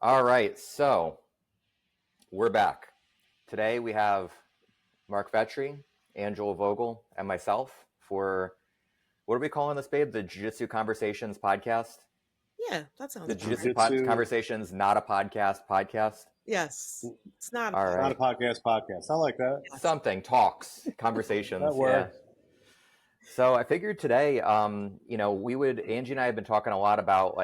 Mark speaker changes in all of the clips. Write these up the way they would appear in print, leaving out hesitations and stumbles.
Speaker 1: All right, so we're back. Today we have Marc Vetri, Angela Vogel, and myself for what are we calling this, babe? The Jiu-Jitsu Conversations podcast?
Speaker 2: Yeah, that sounds
Speaker 1: The
Speaker 2: good.
Speaker 1: Jiu-Jitsu Conversations, not a podcast.
Speaker 2: Yes, it's not a
Speaker 1: All
Speaker 2: podcast.
Speaker 1: right.
Speaker 3: Not a podcast. I like that.
Speaker 1: Something, talks,
Speaker 3: That
Speaker 1: conversations, yeah.
Speaker 3: works.
Speaker 1: So I figured today, Angie and I have been talking a lot about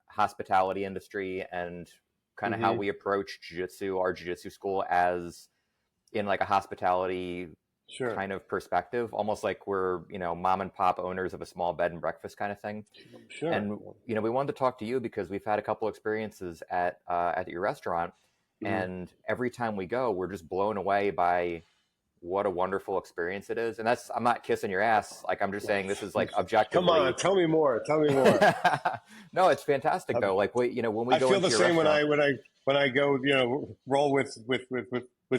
Speaker 1: hospitality industry and kind of how we approach jiu-jitsu, our jiu-jitsu school as in like a hospitality
Speaker 3: Sure.
Speaker 1: kind of perspective, almost like we're, mom and pop owners of a small bed and breakfast kind of thing.
Speaker 3: Sure.
Speaker 1: And, we wanted to talk to you because we've had a couple experiences at your restaurant. And every time we go, we're just blown away by what a wonderful experience it is. And I'm not kissing your ass. Like, I'm just saying this is like objectively.
Speaker 3: Come on, tell me more.
Speaker 1: No, it's fantastic though. Like, when we
Speaker 3: I
Speaker 1: go
Speaker 3: feel
Speaker 1: into
Speaker 3: the
Speaker 1: your
Speaker 3: same
Speaker 1: restaurant,
Speaker 3: when I go, roll with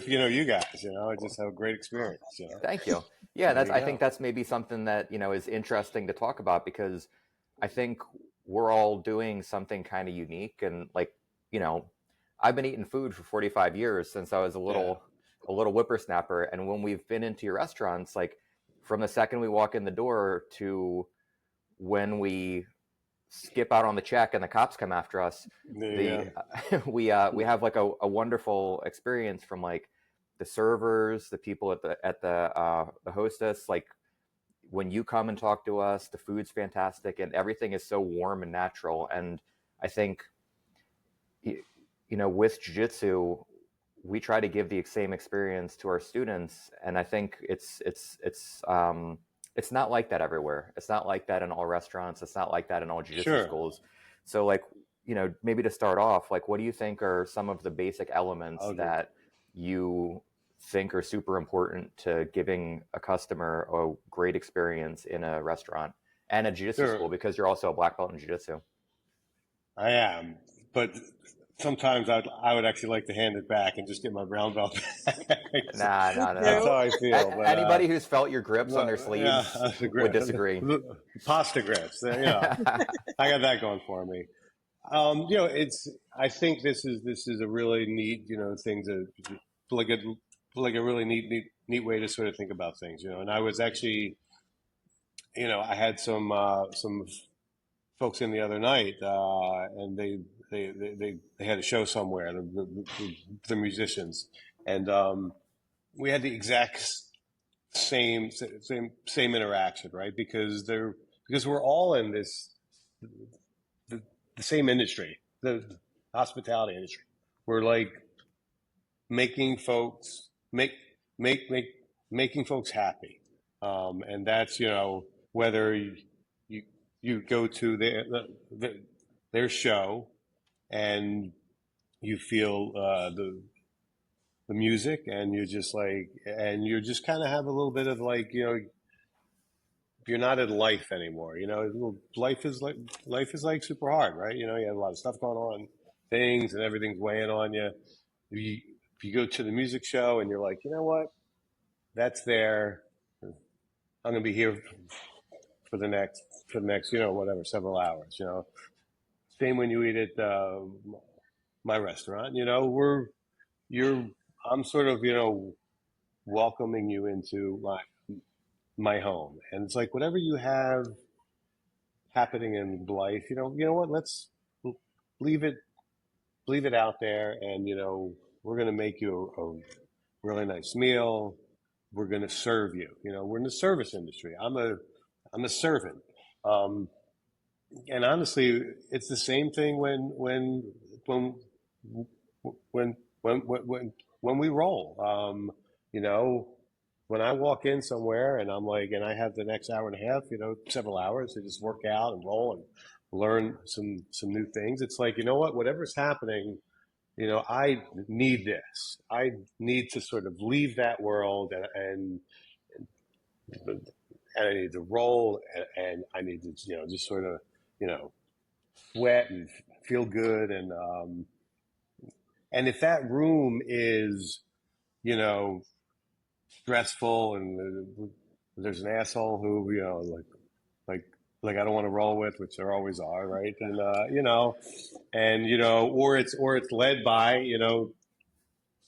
Speaker 3: you guys. I just have a great experience.
Speaker 1: Thank you. Yeah, I think that's maybe something that is interesting to talk about because I think we're all doing something kind of unique. And I've been eating food for 45 years since I was a little whippersnapper. And when we've been into your restaurants, like from the second we walk in the door to when we skip out on the check and the cops come after us, we have like a wonderful experience from like the servers, the people at the hostess. Like when you come and talk to us, the food's fantastic and everything is so warm and natural. And I think, with jiu-jitsu, we try to give the same experience to our students. And I think it's not like that everywhere. It's not like that in all restaurants. It's not like that in all jiu-jitsu schools. So maybe to start off, like, what do you think are some of the basic elements that you think are super important to giving a customer a great experience in a restaurant and a jiu-jitsu school? Because you're also a black belt in jiu-jitsu.
Speaker 3: I am, but sometimes I would actually like to hand it back and just get my brown belt back.
Speaker 1: Nah.
Speaker 3: That's how I feel. But,
Speaker 1: anybody who's felt your grips on their sleeves would disagree.
Speaker 3: Pasta grips. I got that going for me. I think this is a really neat, thing to like a really neat way to sort of think about things, And I was actually, I had some folks in the other night, and they had a show somewhere. The musicians, and we had the exact same interaction, right? Because we're all in the same industry, the hospitality industry. We're like making folks making folks happy, and that's whether you go to their show and you feel the music and you're just kind of have a little bit of like, you're not in life anymore. Life is like super hard, right? You have a lot of stuff going on, things, and everything's weighing on you. If you go to the music show and you're like, you know what, that's there. I'm going to be here for the next, whatever, several hours, Same when you eat at my restaurant, I'm sort of, welcoming you into my home. And it's like, whatever you have happening in life, you know what, let's leave it out there. And, we're going to make you a really nice meal. We're going to serve you, we're in the service industry. I'm a servant. And honestly, it's the same thing when we roll. When I walk in somewhere and I'm like, and I have the next hour and a half, several hours to just work out and roll and learn some new things. It's like, whatever's happening, I need this. I need to sort of leave that world and I need to roll and I need to, just sort of, sweat and feel good. And if that room is, stressful and there's an asshole who, like I don't want to roll with, which there always are, right? And or it's led by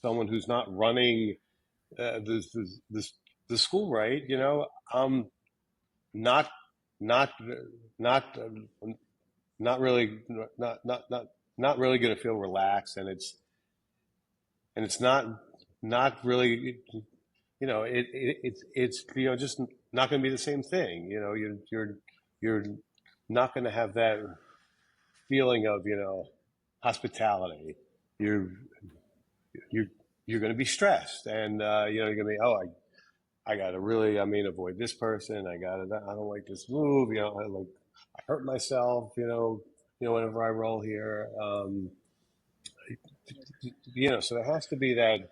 Speaker 3: someone who's not running this the school, right? Not not not not really not really going to feel relaxed, and it's not really it's just not going to be the same thing. You're not going to have that feeling of hospitality. You're you're you're going to be stressed, and you're going to be I got to really avoid this person. I don't like this move. I hurt myself. Whenever I roll here. So there has to be that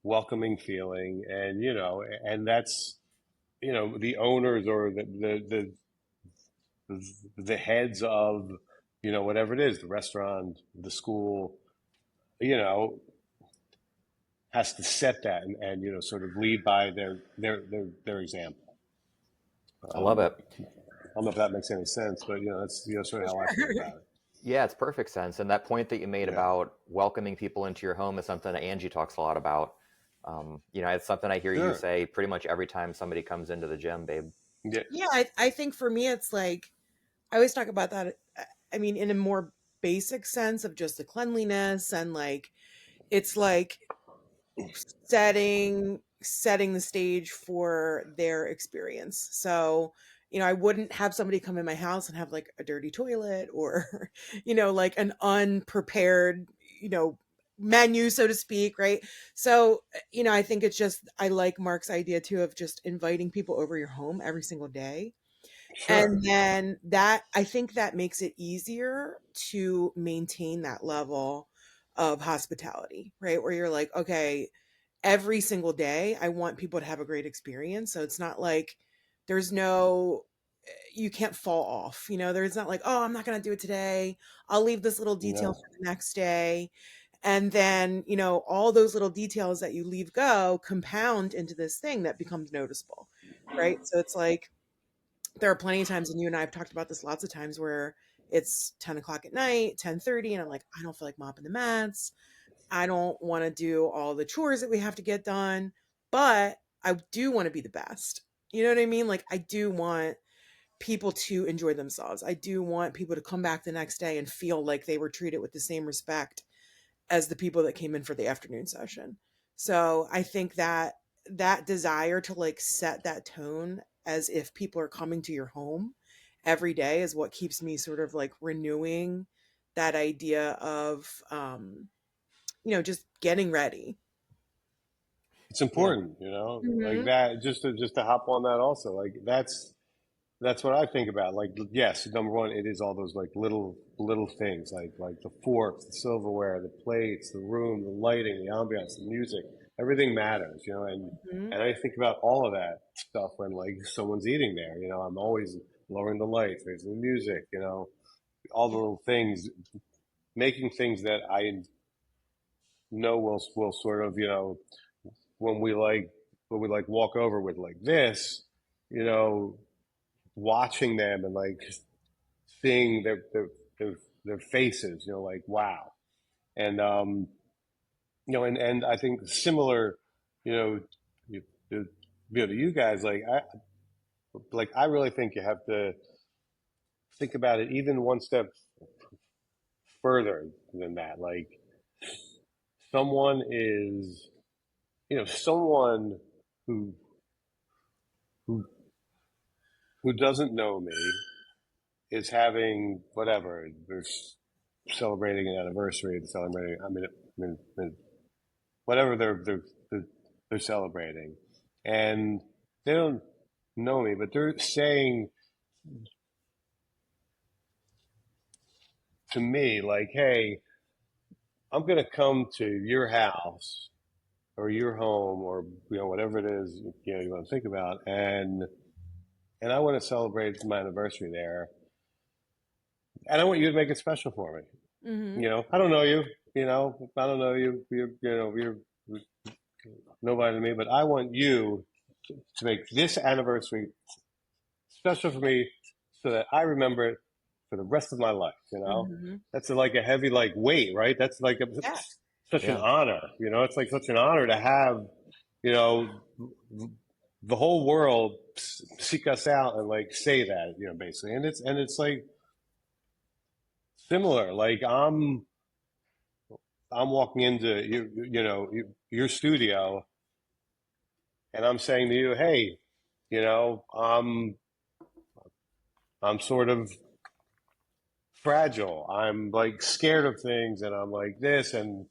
Speaker 3: welcoming feeling, and that's the owners or the heads of whatever it is, the restaurant, the school, you know has to set that, and sort of lead by their example.
Speaker 1: I love it.
Speaker 3: I don't know if that makes any sense, but that's sort of how I feel about it.
Speaker 1: Yeah, it's perfect sense. And that point that you made
Speaker 3: Yeah.
Speaker 1: about welcoming people into your home is something that Angie talks a lot about. It's something I hear you
Speaker 3: Sure.
Speaker 1: say pretty much every time somebody comes into the gym, babe.
Speaker 2: Yeah, I think for me, it's like, I always talk about that. I mean, in a more basic sense of just the cleanliness, and like, it's like setting the stage for their experience. So, I wouldn't have somebody come in my house and have like a dirty toilet, or like an unprepared, menu, so to speak, right? So, I think it's just, I like Mark's idea too of just inviting people over your home every single day.
Speaker 3: Sure.
Speaker 2: And then that, I think that makes it easier to maintain that level of hospitality, right? Where you're like, okay, every single day I want people to have a great experience. So it's not like there's no, you can't fall off. There's not like, oh, I'm not going to do it today. I'll leave this little detail
Speaker 3: No.
Speaker 2: for the next day. And then, all those little details that you leave go compound into this thing that becomes noticeable, right? So it's like, there are plenty of times, and you and I have talked about this lots of times, where it's 10 o'clock at night, 10:30, and I'm like, I don't feel like mopping the mats. I don't want to do all the chores that we have to get done, but I do want to be the best. You know what I mean? Like, I do want people to enjoy themselves. I do want people to come back the next day and feel like they were treated with the same respect as the people that came in for the afternoon session. So I think that that desire to like set that tone as if people are coming to your home every day is what keeps me sort of like renewing that idea of just getting ready.
Speaker 3: It's
Speaker 1: Yeah.
Speaker 3: important, like
Speaker 2: Mhm.
Speaker 3: that. Just to hop on that also, like that's what I think about. Like, yes, number one, it is all those like little things, like the forks, the silverware, the plates, the room, the lighting, the ambiance, the music. Everything matters,
Speaker 2: Mhm.
Speaker 3: and I think about all of that stuff when like someone's eating there. I'm always lowering the lights, raising the music, all the
Speaker 2: Yeah.
Speaker 3: little things, making things that I know will sort of when we like walk over with like this, you know, watching them and like seeing their their faces, like wow. And and I think similar, you know, you, to you guys, I really think you have to think about it even one step further than that. Like someone is, someone who who who doesn't know me is having whatever they're celebrating an anniversary, they're celebrating. Whatever they're celebrating, and they don't know me, but they're saying to me like, "Hey, I'm going to come to your house or your home or whatever it is you want to think about, and I want to celebrate my anniversary there, and I want you to make it special for me.
Speaker 2: Mhm.
Speaker 3: I don't know you. I don't know you. You're nobody to me, but I want you to make this anniversary special for me so that I remember it for the rest of my life.
Speaker 2: Hmm.
Speaker 3: That's like a heavy like weight, right? That's like
Speaker 2: Yeah.
Speaker 3: such an
Speaker 1: Yeah.
Speaker 3: honor. It's like such an honor to have you know the whole world seek us out and like say that, basically. And it's like similar. Like I'm walking into your studio, and I'm saying to you, hey, you know, I'm I'm sort of fragile. I'm like scared of things, and I'm like this, and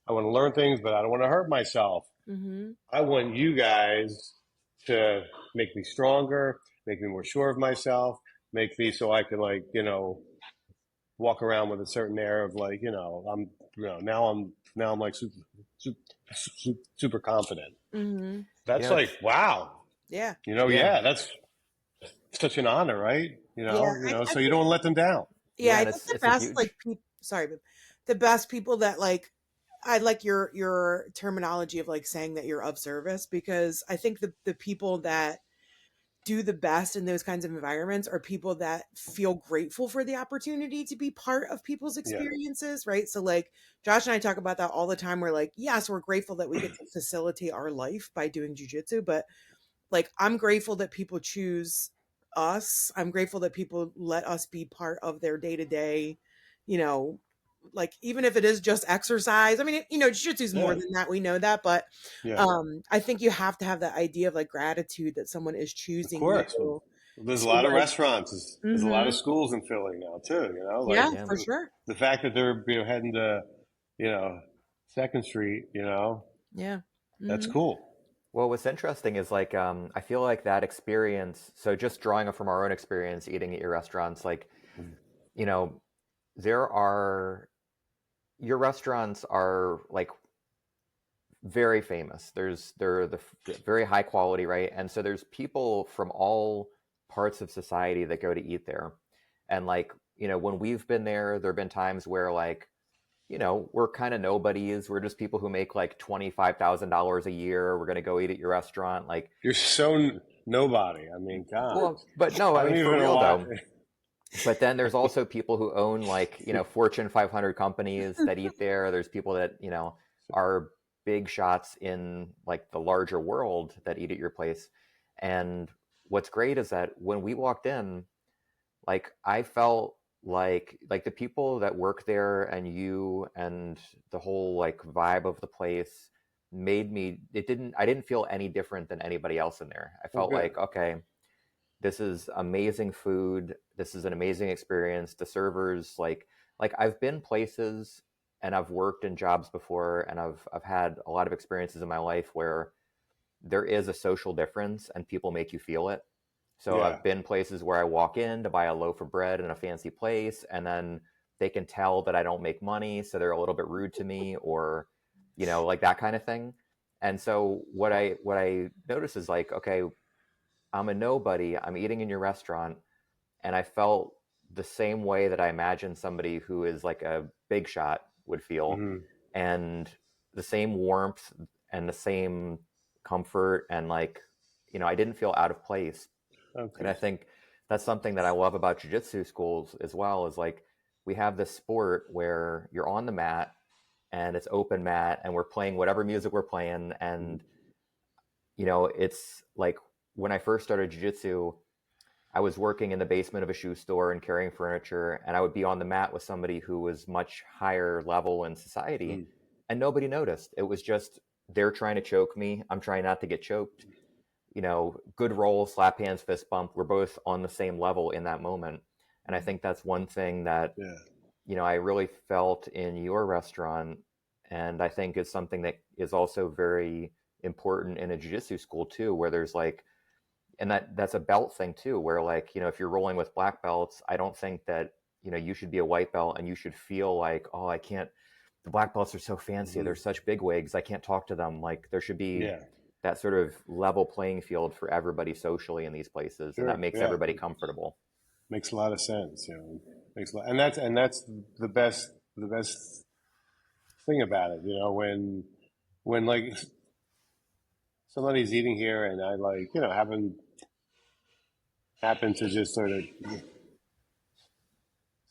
Speaker 3: I want to learn things, but I don't want to hurt myself.
Speaker 2: Hmm.
Speaker 3: I want you guys to make me stronger, make me more sure of myself, make me so I can like, walk around with a certain air of like, I'm, now I'm like super confident.
Speaker 2: Hmm.
Speaker 1: You
Speaker 3: That's
Speaker 1: know,
Speaker 3: like,
Speaker 1: it's
Speaker 3: wow,
Speaker 2: Yeah.
Speaker 1: yeah,
Speaker 3: yeah, that's such an honor, right?
Speaker 2: Yeah. I
Speaker 3: So you don't want to let them down.
Speaker 2: Yeah,
Speaker 1: yeah,
Speaker 2: I
Speaker 1: and
Speaker 2: think the
Speaker 1: it's a
Speaker 2: best
Speaker 1: huge.
Speaker 2: sorry, but the best people that like I like your terminology of like saying that you're of service, because I think the people that do the best in those kinds of environments are people that feel grateful for the opportunity to be part of people's
Speaker 3: Yeah,
Speaker 2: experiences, right? So like Josh and I talk about that all the time. We're like, yes, we're grateful that we get to facilitate our life by doing jujitsu, but like I'm grateful that people choose us. I'm grateful that people let us be part of their day to day, you know, like even if it is just exercise. I mean, jiu-jitsu is more
Speaker 3: yeah,
Speaker 2: than that. We know that, but
Speaker 3: yeah.
Speaker 2: I think you have to have that idea of like gratitude that someone is
Speaker 3: Of
Speaker 2: choosing
Speaker 3: course. Well,
Speaker 2: you
Speaker 3: there's a
Speaker 2: to
Speaker 3: lot of
Speaker 2: like.
Speaker 3: restaurants. There's a lot of
Speaker 2: Mhm.
Speaker 3: schools in Philly now too. Like
Speaker 2: Yeah,
Speaker 1: Yeah.
Speaker 2: for sure.
Speaker 3: the fact that they're heading to Second Street.
Speaker 2: Yeah.
Speaker 3: That's
Speaker 2: Mhm.
Speaker 3: cool.
Speaker 1: Well, what's interesting is like I feel like that experience. So just drawing from our own experience eating at your restaurants, like you know, there are your restaurants are like very famous. They're very high quality, right? And so there's people from all parts of society that go to eat there. And like, when we've been there, there've been times where like, we're kind of nobodies. We're just people who make like $25,000 a year. We're gonna go eat at your restaurant. Like,
Speaker 3: You're so nobody. I mean, God,
Speaker 1: well, but no,
Speaker 3: I
Speaker 1: I
Speaker 3: don't
Speaker 1: mean for
Speaker 3: even know
Speaker 1: real
Speaker 3: why.
Speaker 1: though. But then there's also people who own like Fortune 500 companies that eat there. There's people that are big shots in like the larger world that eat at your place. And what's great is that when we walked in, like I felt like the people that work there and you and the whole like vibe of the place made me it didn't I didn't feel any different than anybody else in there. I
Speaker 3: Oh,
Speaker 1: felt
Speaker 3: good.
Speaker 1: like, okay, this is amazing food. This is an amazing experience. The servers, like I've been places and I've worked in jobs before, and I've had a lot of experiences in my life where there is a social difference and people make you feel it. So
Speaker 3: Yeah.
Speaker 1: I've been places where I walk in to buy a loaf of bread in a fancy place, and then they can tell that I don't make money, so they're a little bit rude to me, or like that kind of thing. And so what I notice is like, okay, I'm a nobody. I'm eating in your restaurant, and I felt the same way that I imagine somebody who is like a big shot would feel,
Speaker 3: Hmm.
Speaker 1: and the same warmth and the same comfort, and like, I didn't feel out of place. And I
Speaker 3: Okay.
Speaker 1: think that's something that I love about jiu-jitsu schools as well, is like we have this sport where you're on the mat and it's open mat and we're playing whatever music we're playing. And it's like when I first started jiu-jitsu, I was working in the basement of a shoe store and carrying furniture, and I would be on the mat with somebody who was much higher level in society,
Speaker 3: Mm.
Speaker 1: and nobody noticed. It was just they're trying to choke me. I'm trying not to get choked. Good roll, slap hands, fist bump. We're both on the same level in that moment. And I think that's one thing that,
Speaker 3: Yeah.
Speaker 1: I really felt in your restaurant. And I think is something that is also very important in a jiu-jitsu school too, where there's like, and that's a belt thing too, where like, if you're rolling with black belts, I don't think that, you should be a white belt and you should feel like, oh, I can't, the black belts are so fancy.
Speaker 3: Hmm.
Speaker 1: They're such big wigs. I can't talk to them. Like there should be
Speaker 3: Yeah.
Speaker 1: that sort of level playing field for everybody socially in these places. And that
Speaker 3: Sure.
Speaker 1: makes
Speaker 3: Yeah.
Speaker 1: everybody comfortable.
Speaker 3: Makes a lot of sense. Makes a lot, and that's the best thing about it. When like somebody's eating here and I like happen to just sort of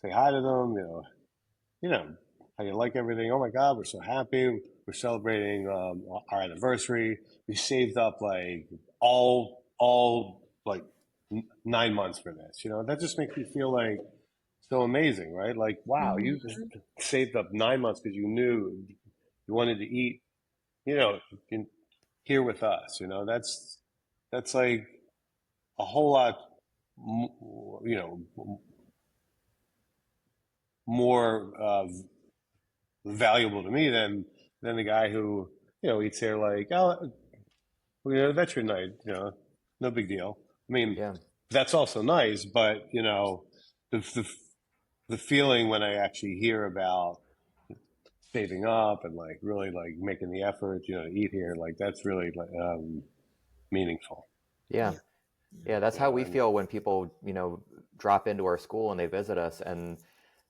Speaker 3: say hi to them, you know, how you like everything. Oh my God, we're so happy. We're celebrating our anniversary. We saved up like all like 9 months for this. That just makes me feel like so amazing, right? Like, wow, you just
Speaker 2: Mhm.
Speaker 3: saved up 9 months because you knew you wanted to eat, you know, in, here with us. That's like a whole lot, you know, more valuable to me than the guy who eats here like, oh, veteran night, no big deal. I mean,
Speaker 1: Yeah.
Speaker 3: that's also nice, but the the, the feeling when I actually hear about saving up and like really like making the effort, to eat here, like that's really meaningful.
Speaker 1: Yeah.
Speaker 2: Yeah.
Speaker 1: Yeah, that's how we
Speaker 3: And
Speaker 1: feel when people, drop into our school and they visit us, and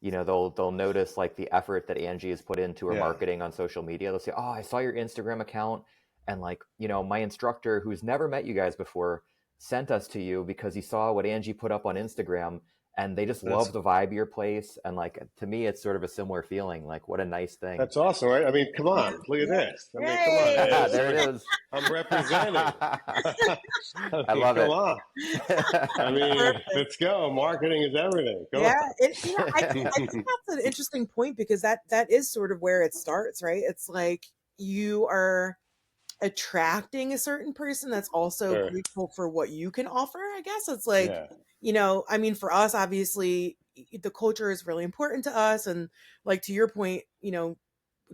Speaker 1: they'll notice like the effort that Angie has put into her
Speaker 3: yeah,
Speaker 1: marketing on social media. They'll say, "Oh, I saw your Instagram account, and like, my instructor who's never met you guys before sent us to you because he saw what Angie put up on Instagram, and they just
Speaker 3: that's
Speaker 1: love the vibe of your place." And like to me, it's sort of a similar feeling. Like, what a nice thing.
Speaker 3: that's awesome, right? I mean, come
Speaker 2: Yeah.
Speaker 3: on, look at
Speaker 2: Yeah.
Speaker 3: this. I mean, come on,
Speaker 2: Yay!
Speaker 1: There it is.
Speaker 3: I'm representing. I
Speaker 1: I
Speaker 3: mean,
Speaker 1: love
Speaker 3: come
Speaker 1: it.
Speaker 3: on. I mean,
Speaker 2: Perfect.
Speaker 3: let's go. Marketing is everything. Come
Speaker 2: Yeah,
Speaker 3: on.
Speaker 2: I think that's an interesting point because that is sort of where it starts, right? It's like you are attracting a certain person that's also
Speaker 3: Sure.
Speaker 2: grateful for what you can offer. I guess it's like,
Speaker 3: Yeah.
Speaker 2: I mean, for us, obviously, the culture is really important to us, and like to your point,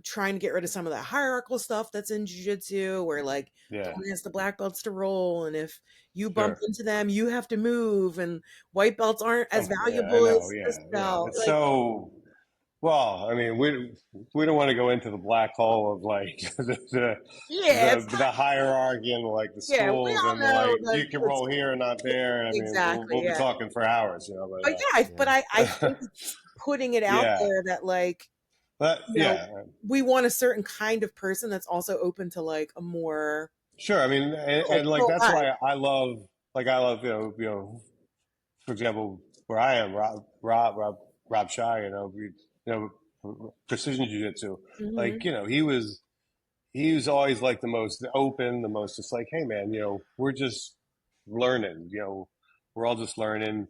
Speaker 2: trying to get rid of some of that hierarchical stuff that's in jiu-jitsu where like
Speaker 3: Yeah.
Speaker 2: only has the black belts to roll, and if you bump
Speaker 3: Sure.
Speaker 2: into them you have to move, and white belts aren't as
Speaker 3: Yeah, I
Speaker 2: valuable
Speaker 3: know.
Speaker 2: as
Speaker 3: Yeah.
Speaker 2: this
Speaker 3: Yeah.
Speaker 2: belt,
Speaker 3: It's
Speaker 2: like
Speaker 3: so well. I mean, we don't want to go into the black hole of like
Speaker 2: yeah, it's
Speaker 3: the hierarchy and like the
Speaker 2: yeah, we
Speaker 3: schools
Speaker 2: all
Speaker 3: and
Speaker 2: know
Speaker 3: like
Speaker 2: that
Speaker 3: you can
Speaker 2: it's
Speaker 3: roll here and not there. I mean,
Speaker 2: exactly,
Speaker 3: we'll be
Speaker 2: yeah,
Speaker 3: talking for hours,
Speaker 2: but yeah, but
Speaker 1: Yeah.
Speaker 2: I think it's putting it out
Speaker 3: Yeah.
Speaker 2: there that like,
Speaker 3: But
Speaker 2: you know
Speaker 3: yeah.
Speaker 2: we want a certain kind of person that's also open to like a more
Speaker 3: Sure. I mean, and like
Speaker 2: chill
Speaker 3: that's
Speaker 2: vibe.
Speaker 3: why I love for example, where I am, Rob Shy, precision jiu-jitsu. Like,
Speaker 2: Hmm.
Speaker 3: he was always like the most open, the most just like, hey man, we're just learning, we're all just learning.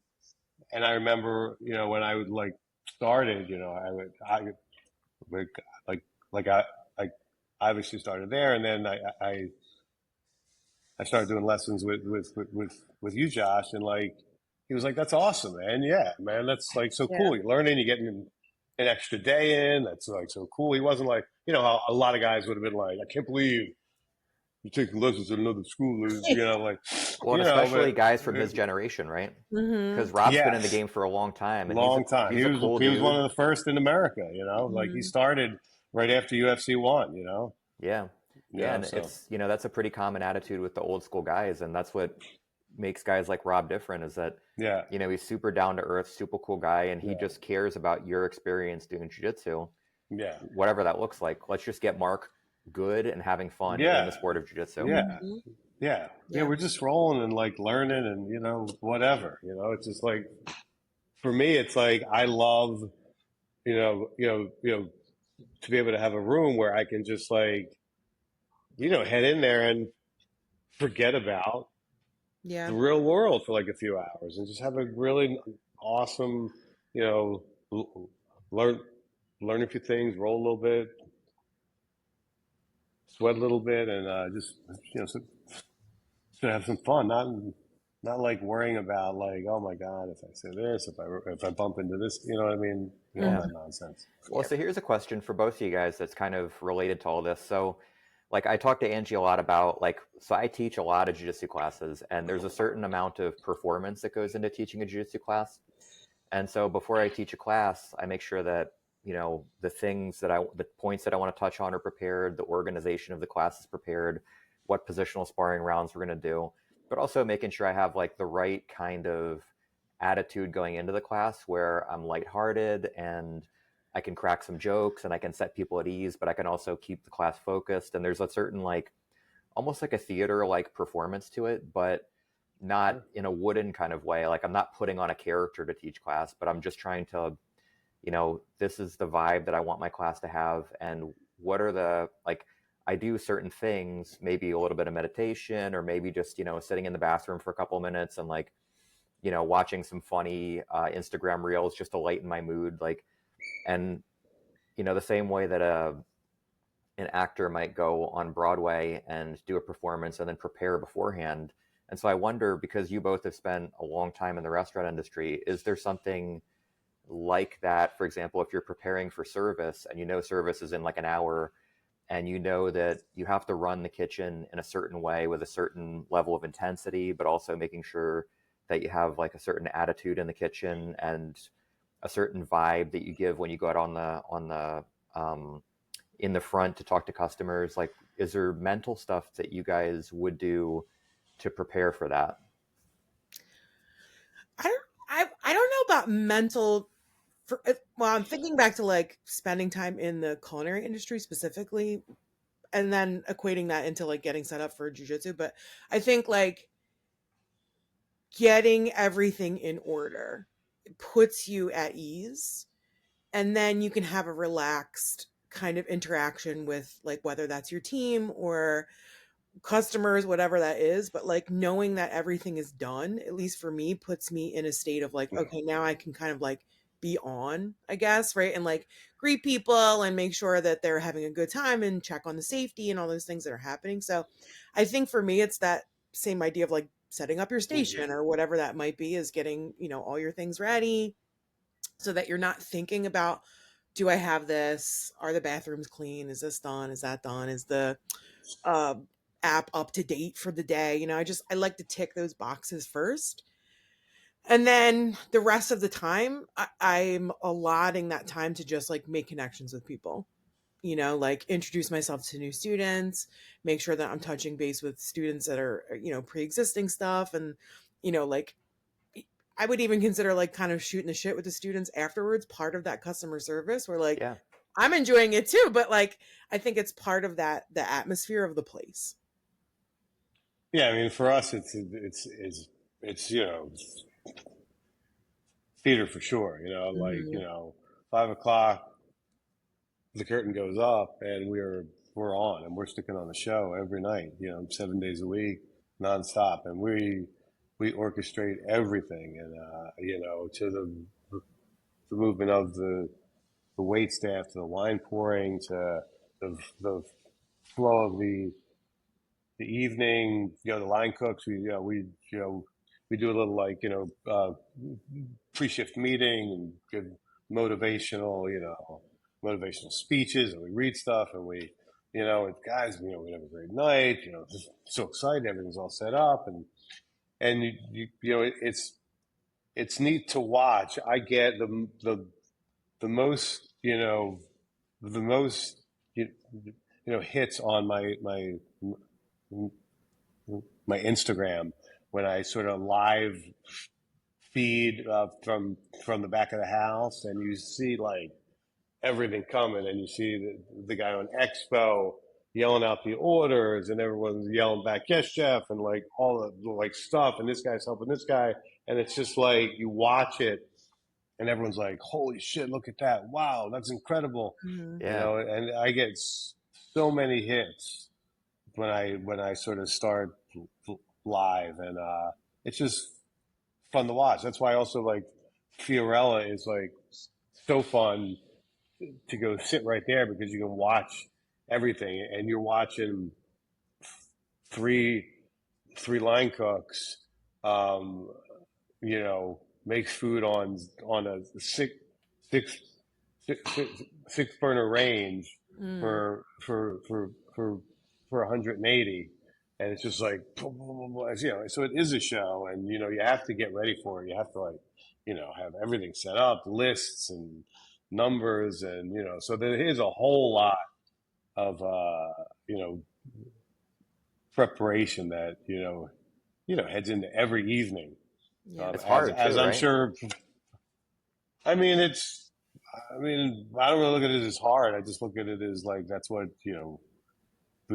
Speaker 3: And I remember, when I would like started, would like, like I obviously started there, and then I started doing lessons with you, Josh, and like he was like, "That's awesome, man. Yeah, man, that's like so
Speaker 2: Yeah.
Speaker 3: cool. You're learning, you're getting an extra day in. That's like so cool." He wasn't like how a lot of guys would have been like, "I can't believe you're taking lessons at another school," like
Speaker 1: Well, and especially guys from
Speaker 3: but
Speaker 1: his generation, right?
Speaker 2: Hmm.
Speaker 1: Because Rob's been in the
Speaker 3: yes,
Speaker 1: game for a long time, and he's a
Speaker 3: long time.
Speaker 1: he's
Speaker 3: He
Speaker 1: a
Speaker 3: was
Speaker 1: cool
Speaker 3: he was one
Speaker 1: dude.
Speaker 3: of the first in America. Like he
Speaker 2: Hmm.
Speaker 3: started right after UFC one.
Speaker 1: Yeah, yeah, and
Speaker 3: So
Speaker 1: it's that's a pretty common attitude with the old school guys, and that's what makes guys like Rob different. Is that
Speaker 3: yeah,
Speaker 1: he's super down to earth, super cool guy, and he
Speaker 3: yeah,
Speaker 1: just cares about your experience doing jiu-jitsu,
Speaker 3: yeah,
Speaker 1: whatever that looks like. Let's just get Mark good and having fun in the
Speaker 3: yeah,
Speaker 1: sport of jiu-jitsu.
Speaker 3: yeah.
Speaker 2: Hmm.
Speaker 3: Yeah, yeah,
Speaker 2: Yeah.
Speaker 3: we're just rolling and like learning and whatever. It's just like for me, it's like I love to be able to have a room where I can just like head in there and forget about
Speaker 2: Yeah.
Speaker 3: the real world for like a few hours and just have a really awesome you know learn learn a few things, roll a little bit, sweat a little bit, and just so to have some fun, not like worrying about like, oh my god, if I say this, if I bump into this, you know what I mean, all
Speaker 1: Yeah.
Speaker 2: Hmm.
Speaker 3: that nonsense.
Speaker 1: Well,
Speaker 2: Yeah.
Speaker 1: so here's a question for both of you guys that's kind of related to all this. So, like, I talked to Angie a lot about, like, so I teach a lot of jiu-jitsu classes, and there's a certain amount of performance that goes into teaching a jiu-jitsu class. And so before I teach a class, I make sure that, the points that I want to touch on are prepared, the organization of the class is prepared, what positional sparring rounds we're going to do, but also making sure I have like the right kind of attitude going into the class where I'm lighthearted and I can crack some jokes and I can set people at ease, but I can also keep the class focused. And there's a certain like almost like a theater like performance to it, but not
Speaker 3: Sure.
Speaker 1: in a wooden kind of way. Like I'm not putting on a character to teach class, but I'm just trying to this is the vibe that I want my class to have, and what are the, like, I do certain things, maybe a little bit of meditation, or maybe just, sitting in the bathroom for a couple of minutes and like, watching some funny Instagram reels just to lighten my mood. Like, and, the same way that an actor might go on Broadway and do a performance and then prepare beforehand. And so I wonder, because you both have spent a long time in the restaurant industry, is there something like that? For example, if you're preparing for service and service is in like an hour, and that you have to run the kitchen in a certain way with a certain level of intensity, but also making sure that you have like a certain attitude in the kitchen and a certain vibe that you give when you go out in the front to talk to customers. Like, is there mental stuff that you guys would do to prepare for that?
Speaker 2: I don't know about mental. Well, I'm thinking back to like spending time in the culinary industry specifically, and then equating that into like getting set up for jujitsu. But I think like getting everything in order puts you at ease, and then you can have a relaxed kind of interaction with like whether that's your team or customers, whatever that is. But like knowing that everything is done, at least for me, puts me in a state of like, okay, now I can kind of like be on, I guess, right? And like greet people and make sure that they're having a good time and check on the safety and all those things that are happening. So I think for me, it's that same idea of like setting up your station or whatever that might be, is getting, all your things ready so that you're not thinking about, do I have this? Are the bathrooms clean? Is this done? Is that done? Is the uh, app up to date for the day? I like to tick those boxes first. And then the rest of the time, I'm allotting that time to just like make connections with people, like introduce myself to new students, make sure that I'm touching base with students that are, pre-existing stuff. And, like I would even consider like kind of shooting the shit with the students afterwards, part of that customer service where like
Speaker 1: Yeah.
Speaker 2: I'm enjoying it too, but like I think it's part of the atmosphere of the place.
Speaker 3: Yeah, I mean, for us, it's theater for sure. Like
Speaker 2: Mhm.
Speaker 3: 5 o'clock, the curtain goes up, and we're on, and we're sticking on a show every night. 7 days a week, nonstop, and we orchestrate everything, and to the movement of the wait staff, to the wine pouring, to the flow of the evening. The line cooks. We do a little like pre-shift meeting and give motivational motivational speeches, and we read stuff, and guys, we have a great night. Just so excited, everything's all set up, and it's neat to watch. I get the most the most hits on my Instagram when I sort of live feed from the back of the house, and you see like everything coming, and you see the guy on Expo yelling out the orders, and everyone's yelling back, "Yes, chef," and like all the like stuff, and this guy's helping this guy, and it's just like you watch it, and everyone's like, "Holy shit, look at that! Wow, that's incredible!"
Speaker 2: Mhm.
Speaker 1: Yeah.
Speaker 3: And I get so many hits when I sort of start live, and it's just fun to watch. That's why I also like Fiorella is like so fun to go sit right there, because you can watch everything, and you're watching three line cooks, um, make food on a six, six burner range
Speaker 2: Mm.
Speaker 3: for 180, and it's just like so it is a show, and you have to get ready for it. You have to like have everything set up, lists and numbers, and so there is a whole lot of preparation that heads into every evening.
Speaker 2: Yeah.
Speaker 1: It's hard
Speaker 3: As
Speaker 1: too,
Speaker 3: I'm
Speaker 1: right?
Speaker 3: sure. I mean, I don't really look at it as hard. I just look at it as like that's what we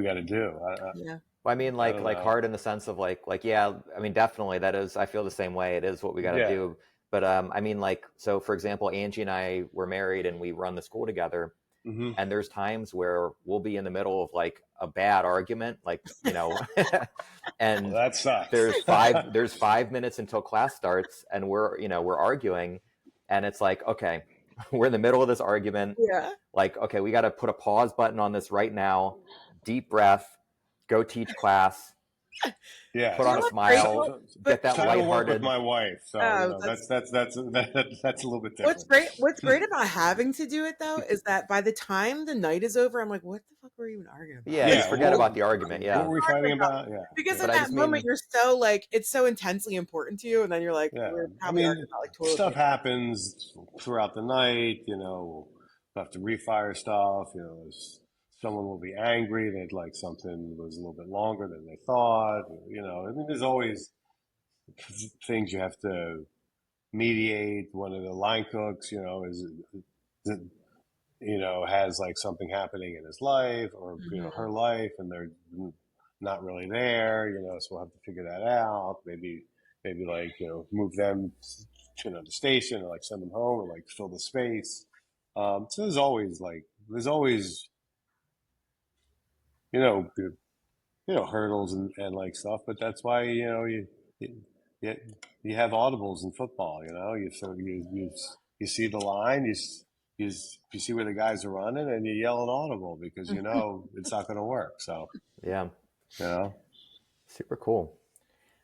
Speaker 3: got to do.
Speaker 2: Yeah.
Speaker 1: Well, I mean,
Speaker 3: I
Speaker 1: like
Speaker 3: don't know.
Speaker 1: hard in the sense of like yeah. I mean, definitely that is. I feel the same way. It is what we got to
Speaker 3: Yeah,
Speaker 1: do. But I mean, like, so for example, Angie and I were married and we run the school together.
Speaker 3: Mm-hmm.
Speaker 1: And there's times where we'll be in the middle of like a bad argument, like,
Speaker 3: Well,
Speaker 1: and
Speaker 3: that sucks.
Speaker 1: there's 5 minutes until class starts, and we're arguing, and it's like, okay, we're in the middle of this argument.
Speaker 2: Yeah.
Speaker 1: Like, okay, we got to put a pause button on this right now. Deep breath, go teach class,
Speaker 3: Yeah.
Speaker 1: put on a
Speaker 2: What's great?
Speaker 1: smile,
Speaker 2: But
Speaker 1: get that
Speaker 3: So I don't work with
Speaker 1: lighthearted.
Speaker 3: my wife, so
Speaker 2: oh,
Speaker 3: that's a little bit
Speaker 2: what's
Speaker 3: different.
Speaker 2: great. What's great about having to do it though is that by the time the night is over, I'm like, what the fuck were we even arguing about?
Speaker 1: Yeah, you
Speaker 3: Yeah.
Speaker 1: forget about the argument.
Speaker 3: What
Speaker 1: Yeah,
Speaker 3: were we fighting about? Yeah.
Speaker 2: Because
Speaker 3: Yeah.
Speaker 1: but
Speaker 2: in
Speaker 1: I
Speaker 2: that
Speaker 1: just
Speaker 2: moment,
Speaker 1: mean,
Speaker 2: you're so like, it's so intensely important to you, and then you're like,
Speaker 3: Yeah.
Speaker 2: we're
Speaker 3: I
Speaker 2: probably
Speaker 3: mean,
Speaker 2: arguing about like toilet
Speaker 3: stuff
Speaker 2: paper.
Speaker 3: happens throughout the night. We'll have to refire stuff. Someone will be angry. They'd like something was a little bit longer than they thought. I mean, there's always things you have to mediate. One of the line cooks, has like something happening in his life or her life, and they're not really there. So we'll have to figure that out. Maybe like move them to another station or like send them home or like fill the space. So there's always you know hurdles and like stuff, but that's why you, you you have audibles in football. You see the line, you see where the guys are running, and you yell an audible because it's not going to work. So
Speaker 1: yeah,
Speaker 3: you know
Speaker 1: super cool.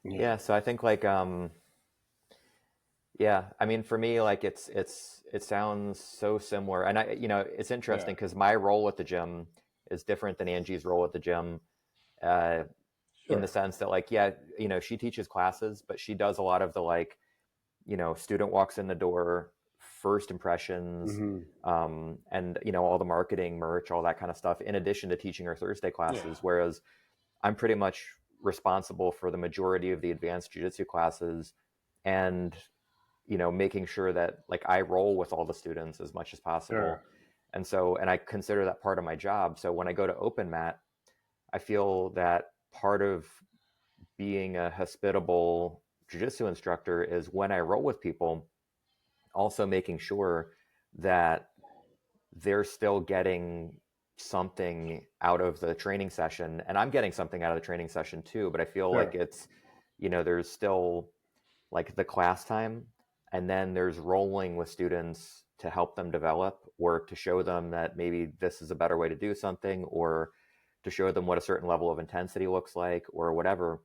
Speaker 3: yeah
Speaker 1: Yeah, so I think like yeah, I mean for me like it sounds so similar, and it's
Speaker 3: yeah
Speaker 1: interesting because my role at the gym is different than Angie's role at the gym, uh, in the
Speaker 3: sure
Speaker 1: sense that like yeah, she teaches classes, but she does a lot of the like student walks in the door, first impressions,
Speaker 3: hmm
Speaker 1: and all the marketing, merch, all that kind of stuff, in addition to teaching her Thursday
Speaker 3: yeah
Speaker 1: classes. Whereas I'm pretty much responsible for the majority of the advanced jiu-jitsu classes, and making sure that like I roll with all the students as much as possible.
Speaker 3: sure
Speaker 1: And I consider that part of my job. So when I go to open mat, I feel that part of being a hospitable jiu-jitsu instructor is when I roll with people, also making sure that they're still getting something out of the training session, and I'm getting something out of the training session too. But I feel like
Speaker 3: sure
Speaker 1: it's there's still like the class time, and then there's rolling with students to help them develop, or to show them that maybe this is a better way to do something, or to show them what a certain level of intensity looks like, or whatever.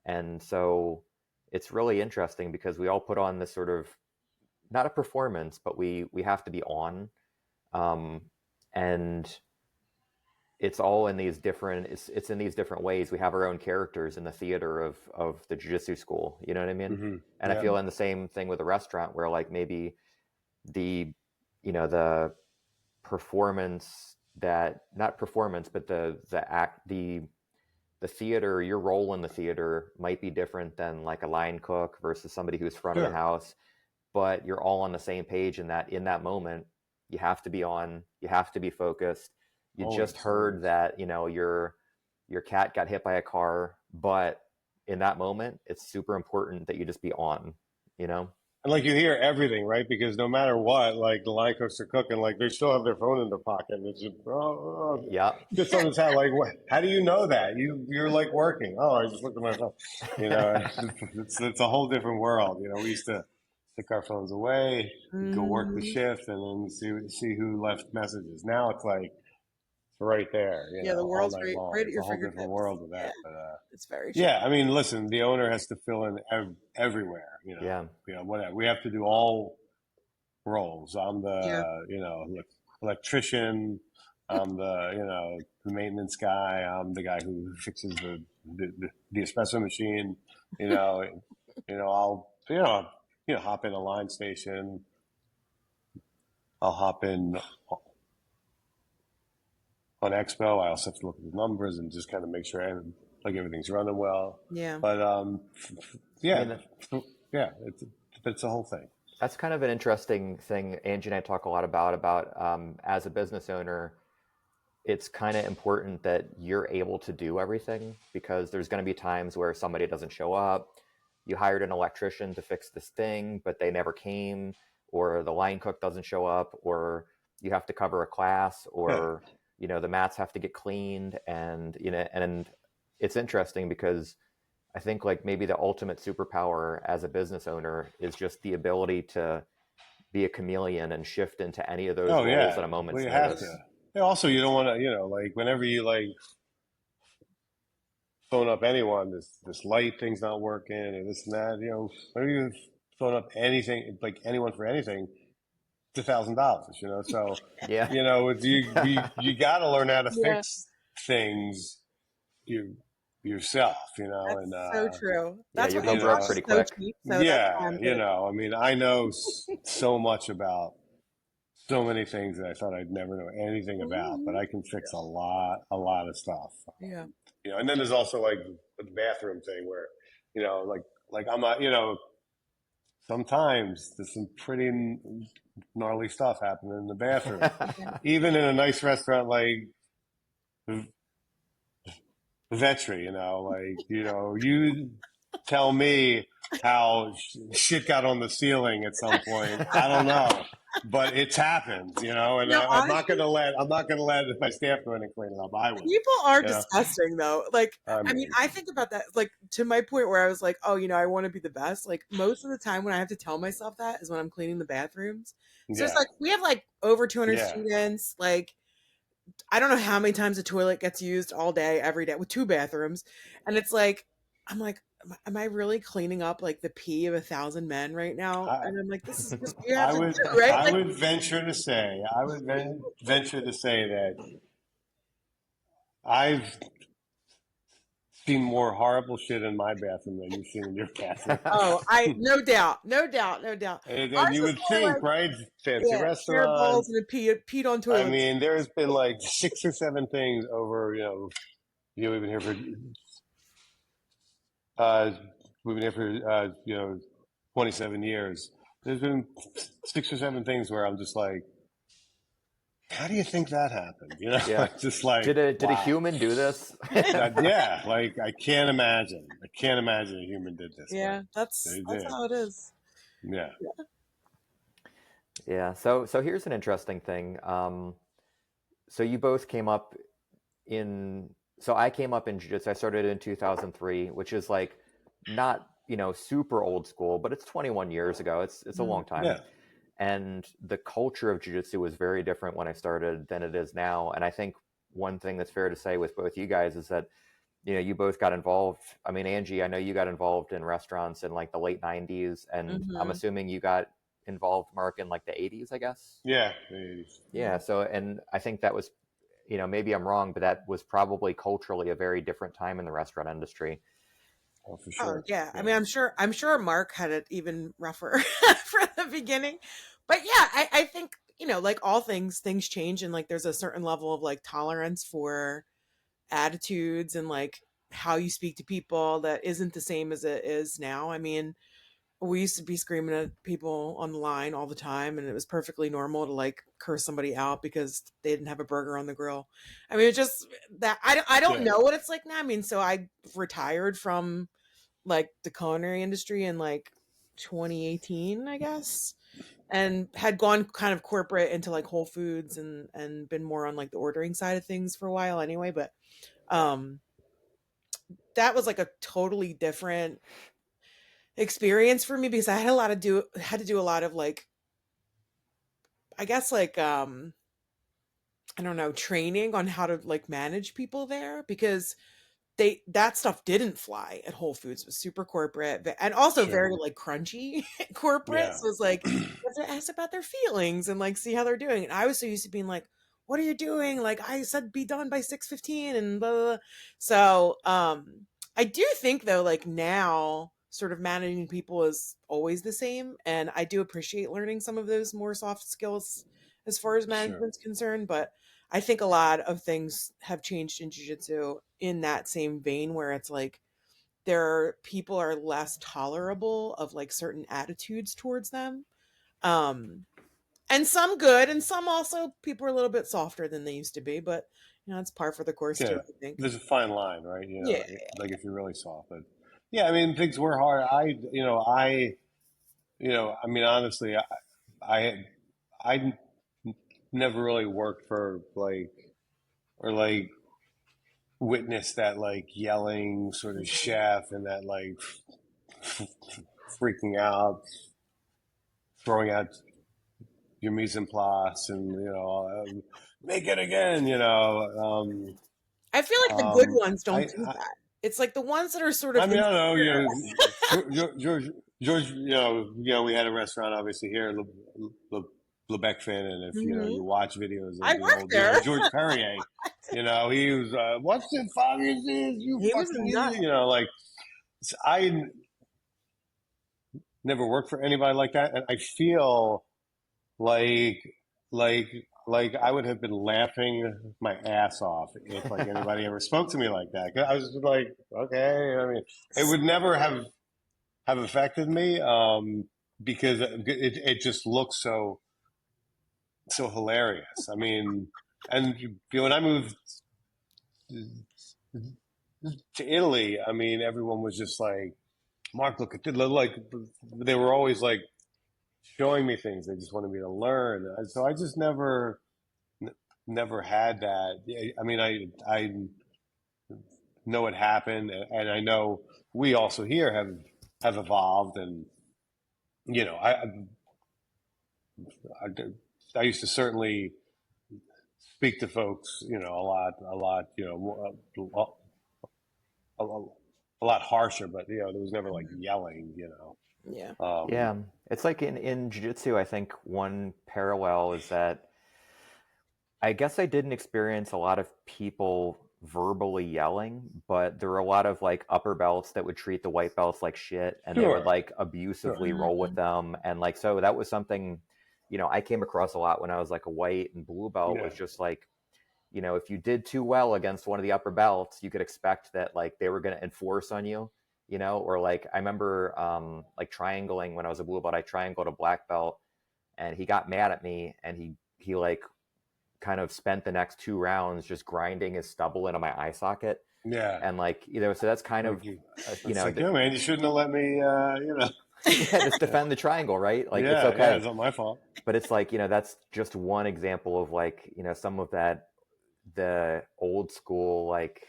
Speaker 1: And so it's really interesting because we all put on this sort of, not a performance, but we have to be on, um, and it's all in these different it's in these different ways. We have our own characters in the theater of the jiu-jitsu school, you know what I mean? And I
Speaker 3: yeah
Speaker 1: feel in the same thing with a restaurant, where like maybe the the performance, that not performance, but the act, the theater, your role in the theater might be different than like a line cook versus somebody who's front of the
Speaker 3: sure
Speaker 1: house, but you're all on the same page in that moment. You have to be on, you have to be focused. You just heard
Speaker 3: always
Speaker 1: that your cat got hit by a car, but in that moment it's super important that you just be on, you know.
Speaker 3: And like you hear everything, right? Because no matter what, like the line cooks are cooking, like they still have their phone in their pocket. And it's
Speaker 1: Yeah.
Speaker 3: just on his hat. Like, what? How do you know that? You're like working. Oh, I just looked at my phone. It's a whole different world. We used to stick our phones away, go work the
Speaker 2: Mhm.
Speaker 3: shift, and then see who left messages. Now it's like it's right there,
Speaker 2: Yeah, the
Speaker 3: all
Speaker 2: world's
Speaker 3: night
Speaker 2: right,
Speaker 3: long.
Speaker 2: right at
Speaker 3: It's a
Speaker 2: your
Speaker 3: whole different
Speaker 2: fingertips.
Speaker 3: world with
Speaker 2: Yeah,
Speaker 3: that. But
Speaker 2: it's very true.
Speaker 3: yeah, I mean, listen, the owner has to fill in everywhere.
Speaker 1: Yeah.
Speaker 3: Whatever. We have to do all roles. I'm
Speaker 2: Yeah.
Speaker 3: the electrician. I'm the maintenance guy. I'm the guy who fixes the espresso machine. I'll hop in a line station. I'll hop in on Expo. I also have to look at the numbers and just kind of make sure everything's running well.
Speaker 2: Yeah.
Speaker 3: But
Speaker 1: I
Speaker 3: yeah,
Speaker 1: mean,
Speaker 3: yeah, it's a whole thing.
Speaker 1: that's kind of an interesting thing. Angie and I talk a lot about as a business owner, it's kind of important that you're able to do everything, because there's going to be times where somebody doesn't show up, you hired an electrician to fix this thing, but they never came, or the line cook doesn't show up, or you have to cover a class,
Speaker 3: Yeah.
Speaker 1: or the mats have to get cleaned. And and it's interesting because I think like maybe the ultimate superpower as a business owner is just the ability to be a chameleon and shift into any of those
Speaker 3: Oh
Speaker 1: roles
Speaker 3: yeah.
Speaker 1: at a
Speaker 3: Well,
Speaker 1: moment's
Speaker 3: you have
Speaker 1: notice.
Speaker 3: to. Yeah, also, you don't want to, like whenever you like phone up anyone, this light thing's not working, or this and that. Whenever you phone up anything, like anyone for anything, it's $1,000. So
Speaker 1: Yeah.
Speaker 3: you got to learn how to
Speaker 2: Yeah,
Speaker 3: fix things you yourself.
Speaker 2: that's
Speaker 3: And
Speaker 2: so true.
Speaker 1: Yeah,
Speaker 2: That's
Speaker 1: you'll
Speaker 2: why
Speaker 1: go
Speaker 3: you
Speaker 1: broke
Speaker 2: HVAC
Speaker 3: know,
Speaker 2: is
Speaker 1: pretty
Speaker 2: so
Speaker 1: quick.
Speaker 2: cheap. So that's why
Speaker 3: yeah,
Speaker 2: I'm good.
Speaker 3: I mean, I know so much about so many things that I thought I'd never know anything about, but
Speaker 2: Mhm.
Speaker 3: I can fix a lot of stuff.
Speaker 2: Yeah.
Speaker 3: And then there's also like the bathroom thing where, like I'm not, sometimes there's some pretty gnarly stuff happening in the bathroom,
Speaker 2: Yeah.
Speaker 3: even in a nice restaurant like Vetri. You tell me how shit got on the ceiling at some point. I don't know, but it's happened. And
Speaker 2: No, honestly,
Speaker 3: I'm not gonna let my staff go in and clean it up. I will.
Speaker 2: people are
Speaker 3: You know,
Speaker 2: disgusting though. Like,
Speaker 3: I
Speaker 2: I mean,
Speaker 3: mean,
Speaker 2: I think about that, like, to my point where I was like, oh, I want to be the best. Like, most of the time when I have to tell myself that is when I'm cleaning the bathrooms. So it's
Speaker 3: yeah,
Speaker 2: like, we have like over 200
Speaker 3: yeah.
Speaker 2: students. Like, I don't know how many times a toilet gets used all day, every day with two bathrooms. And it's like, I'm like, am I really cleaning up like the pee of 1,000 men right now?
Speaker 3: I
Speaker 2: And I'm like, this is just what you have
Speaker 3: I
Speaker 2: to
Speaker 3: would
Speaker 2: do, right?
Speaker 3: I
Speaker 2: Like,
Speaker 3: would venture to say that I've seen more horrible shit in my bathroom than you've seen in your bathroom.
Speaker 2: oh, no doubt, no doubt, no doubt.
Speaker 3: And
Speaker 2: Ours
Speaker 3: you
Speaker 2: was
Speaker 3: would
Speaker 2: more
Speaker 3: think,
Speaker 2: like,
Speaker 3: right? Fancy
Speaker 2: yeah, shared balls
Speaker 3: restaurants.
Speaker 2: and peed on
Speaker 3: I
Speaker 2: toilets.
Speaker 3: mean, there's been like 6 or 7 things over, we've been here for, uh, 27 years. There's been 6 or 7 things where I'm just like, how do you think that happened?
Speaker 1: Yeah.
Speaker 3: Just like,
Speaker 1: Did a
Speaker 3: wow.
Speaker 1: human do this?
Speaker 3: Yeah, like I can't imagine. I can't imagine a human did this, but
Speaker 2: Yeah, that's
Speaker 3: they
Speaker 2: that's
Speaker 3: did.
Speaker 2: how it is.
Speaker 3: Yeah.
Speaker 1: Yeah. So here's an interesting thing. So you both came up in. So I came up in jiu-jitsu. I started in 2003, which is like not super old school, but it's 21 years ago. It's a
Speaker 2: Mm.
Speaker 1: long time.
Speaker 3: Yeah.
Speaker 1: And the culture of jiu-jitsu was very different when I started than it is now. And I think one thing that's fair to say with both you guys is that you both got involved. I mean, Angie, I know you got involved in restaurants in like the late 90s, and I'm
Speaker 2: Mhm.
Speaker 1: assuming you got involved, Mark, in like the 80s, I guess.
Speaker 3: Yeah.
Speaker 1: Yeah. So, and I think that was, maybe I'm wrong, but that was probably culturally a very different time in the restaurant industry.
Speaker 3: Oh, for
Speaker 2: Oh
Speaker 3: sure.
Speaker 2: yeah. I
Speaker 3: Yeah.
Speaker 2: mean, I'm sure Mark had it even rougher from the beginning. But yeah, I think, like all things change, and like there's a certain level of like tolerance for attitudes and like how you speak to people that isn't the same as it is now. I mean, we used to be screaming at people on the line all the time, and it was perfectly normal to like curse somebody out because they didn't have a burger on the grill. I mean, it's just that I don't
Speaker 3: Yeah.
Speaker 2: know what it's like now. I mean, so I retired from like the culinary industry in like 2018, I guess, and had gone kind of corporate into like Whole Foods and been more on like the ordering side of things for a while anyway. But um that was like a totally different experience for me because I had to do a lot of like, I guess, like I don't know, training on how to like manage people there, because that stuff didn't fly at Whole Foods. It was super corporate and also
Speaker 3: Sure.
Speaker 2: very like crunchy corporate.
Speaker 3: Yeah.
Speaker 2: So it's like you have to ask about their feelings and like see how they're doing. And I was so used to being like, what are you doing? Like I said be done by 6:15 and blah, blah, blah. So I do think though, like now sort of managing people is always the same. And I do appreciate learning some of those more soft skills as far as
Speaker 3: Sure.
Speaker 2: management's concerned. But I think a lot of things have changed in jiu-jitsu in that same vein where it's like people are less tolerable of like certain attitudes towards them. Um and some good and some also people are a little bit softer than they used to be, but it's par for the course too,
Speaker 3: Yeah.
Speaker 2: I think.
Speaker 3: There's a fine line, right?
Speaker 2: Yeah.
Speaker 3: Like if you're really soft, but yeah, I mean, things were hard. I mean, honestly, I, I never really worked for like, or like witnessed that like yelling sort of chef and that like freaking out, throwing out your mise en place and, make it again,
Speaker 2: I feel like the good ones don't
Speaker 3: I,
Speaker 2: do
Speaker 3: I,
Speaker 2: that. It's like the ones that are sort
Speaker 3: I
Speaker 2: of
Speaker 3: mean, I don't know,
Speaker 2: insecure.
Speaker 3: George, we had a restaurant obviously here in Lebecfin, and if
Speaker 2: Hmm.
Speaker 3: you watch videos
Speaker 2: I
Speaker 3: of the
Speaker 2: worked
Speaker 3: old
Speaker 2: there.
Speaker 3: George Perrier, he was what's the fuck is this? You
Speaker 2: He was
Speaker 3: fucking
Speaker 2: nuts.
Speaker 3: idiot, like I never worked for anybody like that, and I feel like like like I would have been laughing my ass off if like anybody ever spoke to me like that. I was just like, okay, I mean, it would never have affected me because it just looks so hilarious. I mean, and when I moved to Italy, I mean, everyone was just like, Mark, look at this. Like, they were always like showing me things. They just wanted me to learn. So I just never had that. I mean, I know it happened, and I know we also here have evolved, and you know, I used to certainly speak to folks, a lot, a, a lot harsher, but there was never like yelling,
Speaker 2: Yeah.
Speaker 1: Yeah, it's like in jiu-jitsu, I think one parallel is that I guess I didn't experience a lot of people verbally yelling, but there were a lot of like upper belts that would treat the white belts like shit and they would
Speaker 3: Sure,
Speaker 1: like
Speaker 3: sure,
Speaker 1: abusively roll with
Speaker 2: Mhm.
Speaker 1: them. And like, so that was something, I came across a lot when I was like a white and blue belt
Speaker 3: yeah,
Speaker 1: was just like, if you did too well against one of the upper belts, you could expect that like they were going to enforce on you, or like I remember like triangling when I was a blue belt, I triangled a black belt and he got mad at me and he like kind of spent the next 2 rounds just grinding his stubble into my eye socket.
Speaker 3: yeah.
Speaker 1: And like, so that's kind of,
Speaker 3: Like you,
Speaker 1: you
Speaker 3: it's
Speaker 1: know,
Speaker 3: like, yeah, man, you shouldn't have let me,
Speaker 1: yeah, just defend the triangle, right? Like it's
Speaker 3: yeah,
Speaker 1: okay.
Speaker 3: it's not my fault.
Speaker 1: But it's like, that's just one example of like, some of that, the old school, like,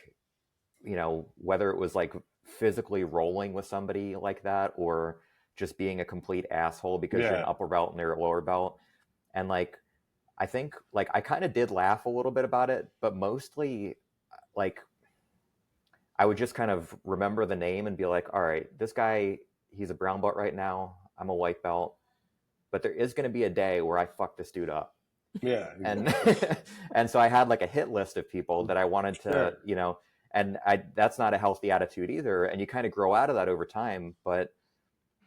Speaker 1: whether it was like physically rolling with somebody like that or just being a complete asshole because you're an
Speaker 3: Yeah,
Speaker 1: upper belt and they're a lower belt. And like, I think like I kind of did laugh a little bit about it, but mostly like I would just kind of remember the name and be like, all right, this guy, he's a brown belt right now. I'm a white belt, but there is going to be a day where I fuck this dude up.
Speaker 3: yeah,
Speaker 1: And
Speaker 3: exactly.
Speaker 1: and so I had like a hit list of people that I wanted to,
Speaker 3: Sure.
Speaker 1: and that's not a healthy attitude either. And you kind of grow out of that over time. But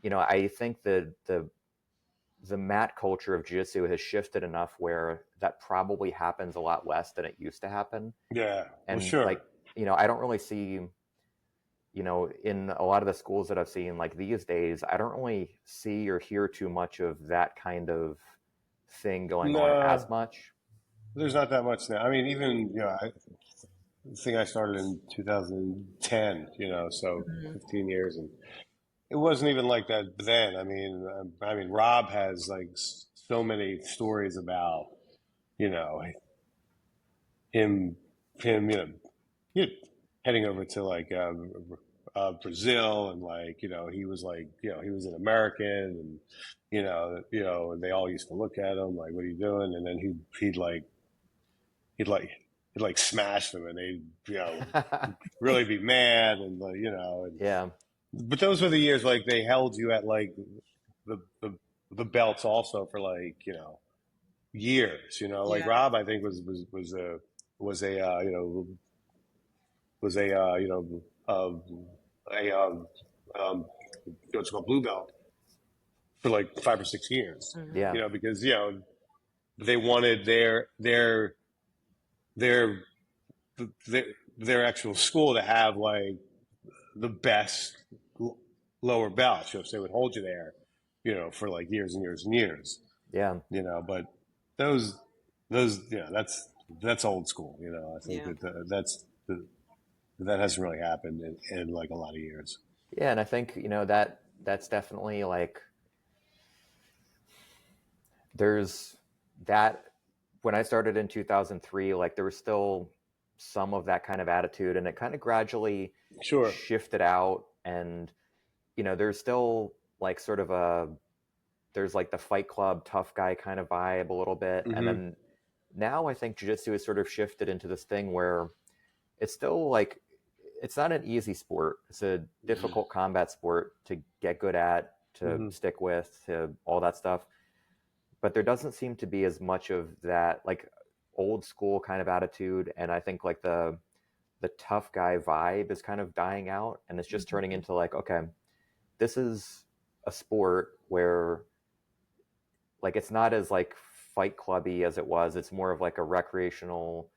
Speaker 1: I think the mat culture of jiu-jitsu has shifted enough where that probably happens a lot less than it used to happen.
Speaker 3: Yeah. Well,
Speaker 1: And like,
Speaker 3: sure.
Speaker 1: I don't really see, in a lot of the schools that I've seen, like these days, I don't really see or hear too much of that kind of thing going on as
Speaker 3: No,
Speaker 1: much.
Speaker 3: there's not that much now. I mean, even, the thing I started in 2010, so
Speaker 2: Mhm.
Speaker 3: 15 years, and it wasn't even like that then. I mean, Rob has like so many stories about, you know, him, you know, heading over to like Brazil, and like he was like he was an American, and and they all used to look at him like, "What are you doing?" And then he'd like he'd like smash them, and they'd really be mad, and like and
Speaker 1: Yeah.
Speaker 3: but those were the years like they held you at like the the, the belts also for like years. Like
Speaker 2: Yeah.
Speaker 3: Rob, I think was a was a a what's called blue belt for like 5 or 6 years.
Speaker 2: Mhm.
Speaker 1: Yeah.
Speaker 3: Because they wanted their their their actual school to have like the best lower belts. So they would hold you there, for like years and years and years.
Speaker 1: Yeah.
Speaker 3: But those that's old school. I think
Speaker 2: Yeah.
Speaker 3: that that hasn't really happened in like a lot of years.
Speaker 1: Yeah, and I think, that's definitely like there's that when I started in 2003, like there was still some of that kind of attitude, and it kind of gradually
Speaker 3: Sure.
Speaker 1: shifted out. And, there's still like sort of there's like the Fight Club tough guy kind of vibe a little bit. And
Speaker 3: Hmm.
Speaker 1: then now I think jiu-jitsu has sort of shifted into this thing where it's still like, it's not an easy sport. It's a difficult combat sport to get good at, to
Speaker 3: Hmm.
Speaker 1: stick with, to all that stuff. But there doesn't seem to be as much of that like old school kind of attitude. And I think like the tough guy vibe is kind of dying out, and it's just turning
Speaker 2: Mhm.
Speaker 1: into like, okay, this is a sport where like it's not as like fight clubby as it was. It's more of like a recreational,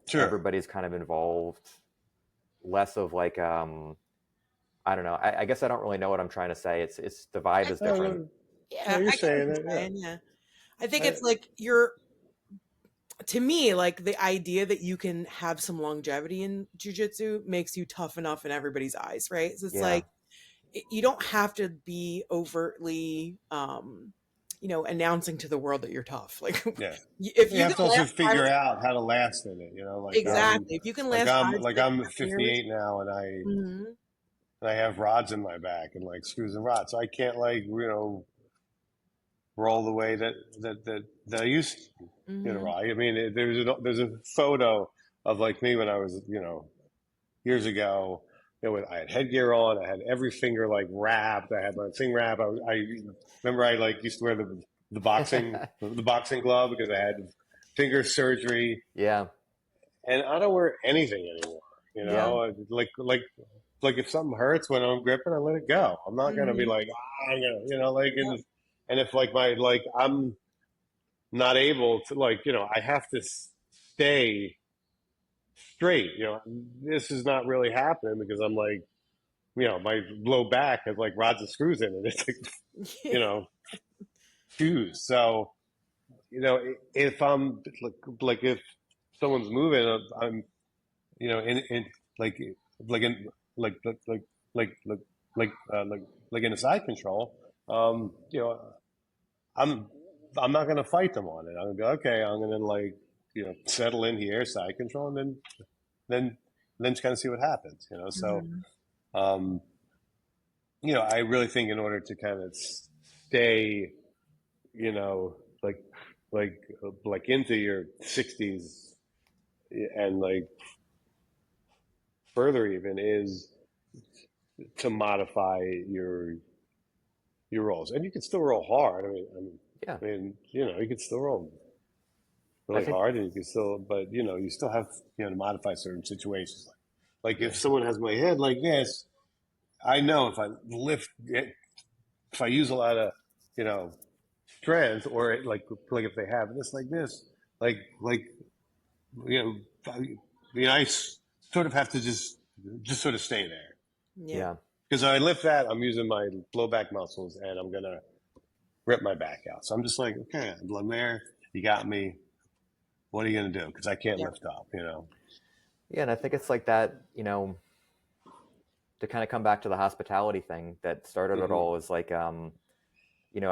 Speaker 3: Sure.
Speaker 1: everybody's kind of involved, less of like I don't know. I guess I don't really know what I'm trying to say. It's the vibe
Speaker 2: I,
Speaker 1: is
Speaker 3: No,
Speaker 1: different.
Speaker 3: no, no,
Speaker 2: yeah,
Speaker 3: you're
Speaker 2: I get what
Speaker 3: saying it.
Speaker 2: you're saying. Yeah, I think
Speaker 3: Yeah.
Speaker 2: it's like you're to me like the idea that you can have some longevity in jujitsu makes you tough enough in everybody's eyes, right? So it's
Speaker 1: Yeah.
Speaker 2: like you don't have to be overtly announcing to the world that you're tough. Like
Speaker 3: Yeah.
Speaker 2: if
Speaker 3: You
Speaker 2: you
Speaker 3: have
Speaker 2: can
Speaker 3: to also
Speaker 2: last five
Speaker 3: figure out how to last in it.
Speaker 2: exactly, if you can last five,
Speaker 3: Like
Speaker 2: six,
Speaker 3: I'm
Speaker 2: 7 years.
Speaker 3: 58 now, and
Speaker 2: Mhm.
Speaker 3: I have rods in my back and like screws and rods, so I can't like roll the way that I used to,
Speaker 2: Mhm.
Speaker 3: roll. I mean, there's a photo of like me when I was years ago. I had headgear on. I had every finger like wrapped. I had my thing wrapped. I remember I like used to wear the boxing glove because I had finger surgery,
Speaker 1: Yeah.
Speaker 3: and I don't wear anything anymore.
Speaker 2: Yeah.
Speaker 3: Like if something hurts when I'm gripping, I let it go. I'm not gonna be
Speaker 2: Mhm.
Speaker 3: like I'm gonna like
Speaker 2: Yep.
Speaker 3: and if like my like I'm not able to like I have to stay straight. This is not really happening because I'm like my low back has like rods and screws in it. It's like you know shoes. So if I'm like if someone's moving, I'm in like like in like like like like like in a side control. I'm I'm not gonna fight them on it. I'm gonna go okay. I'm gonna like settle in here, side control, and then then just kind of see what happens. So
Speaker 2: Mhm.
Speaker 3: um, I really think in order to kind of stay, you know, like like into your 60s and like further even is to modify your rolls, and you can still roll hard.
Speaker 1: Yeah.
Speaker 3: You can still roll
Speaker 1: I
Speaker 3: really
Speaker 1: think,
Speaker 3: hard, and you can still, but you still have to modify certain situations. Like
Speaker 1: yeah.
Speaker 3: if someone has my head like this, I know if I if I use a lot of you know strength, or like if they have this like this, like you know, I sort of have to just sort of stay there
Speaker 2: Yeah.
Speaker 1: Yeah.
Speaker 3: because I lift that, I'm using my low back muscles, and I'm gonna rip my back out. So I'm just like, okay, I'm there. You got me. What are you gonna do? Because I can't
Speaker 2: Yeah.
Speaker 3: lift up.
Speaker 1: Yeah. And I think it's like that, to kind of come back to the hospitality thing that started it
Speaker 3: Hmm.
Speaker 1: all is like, I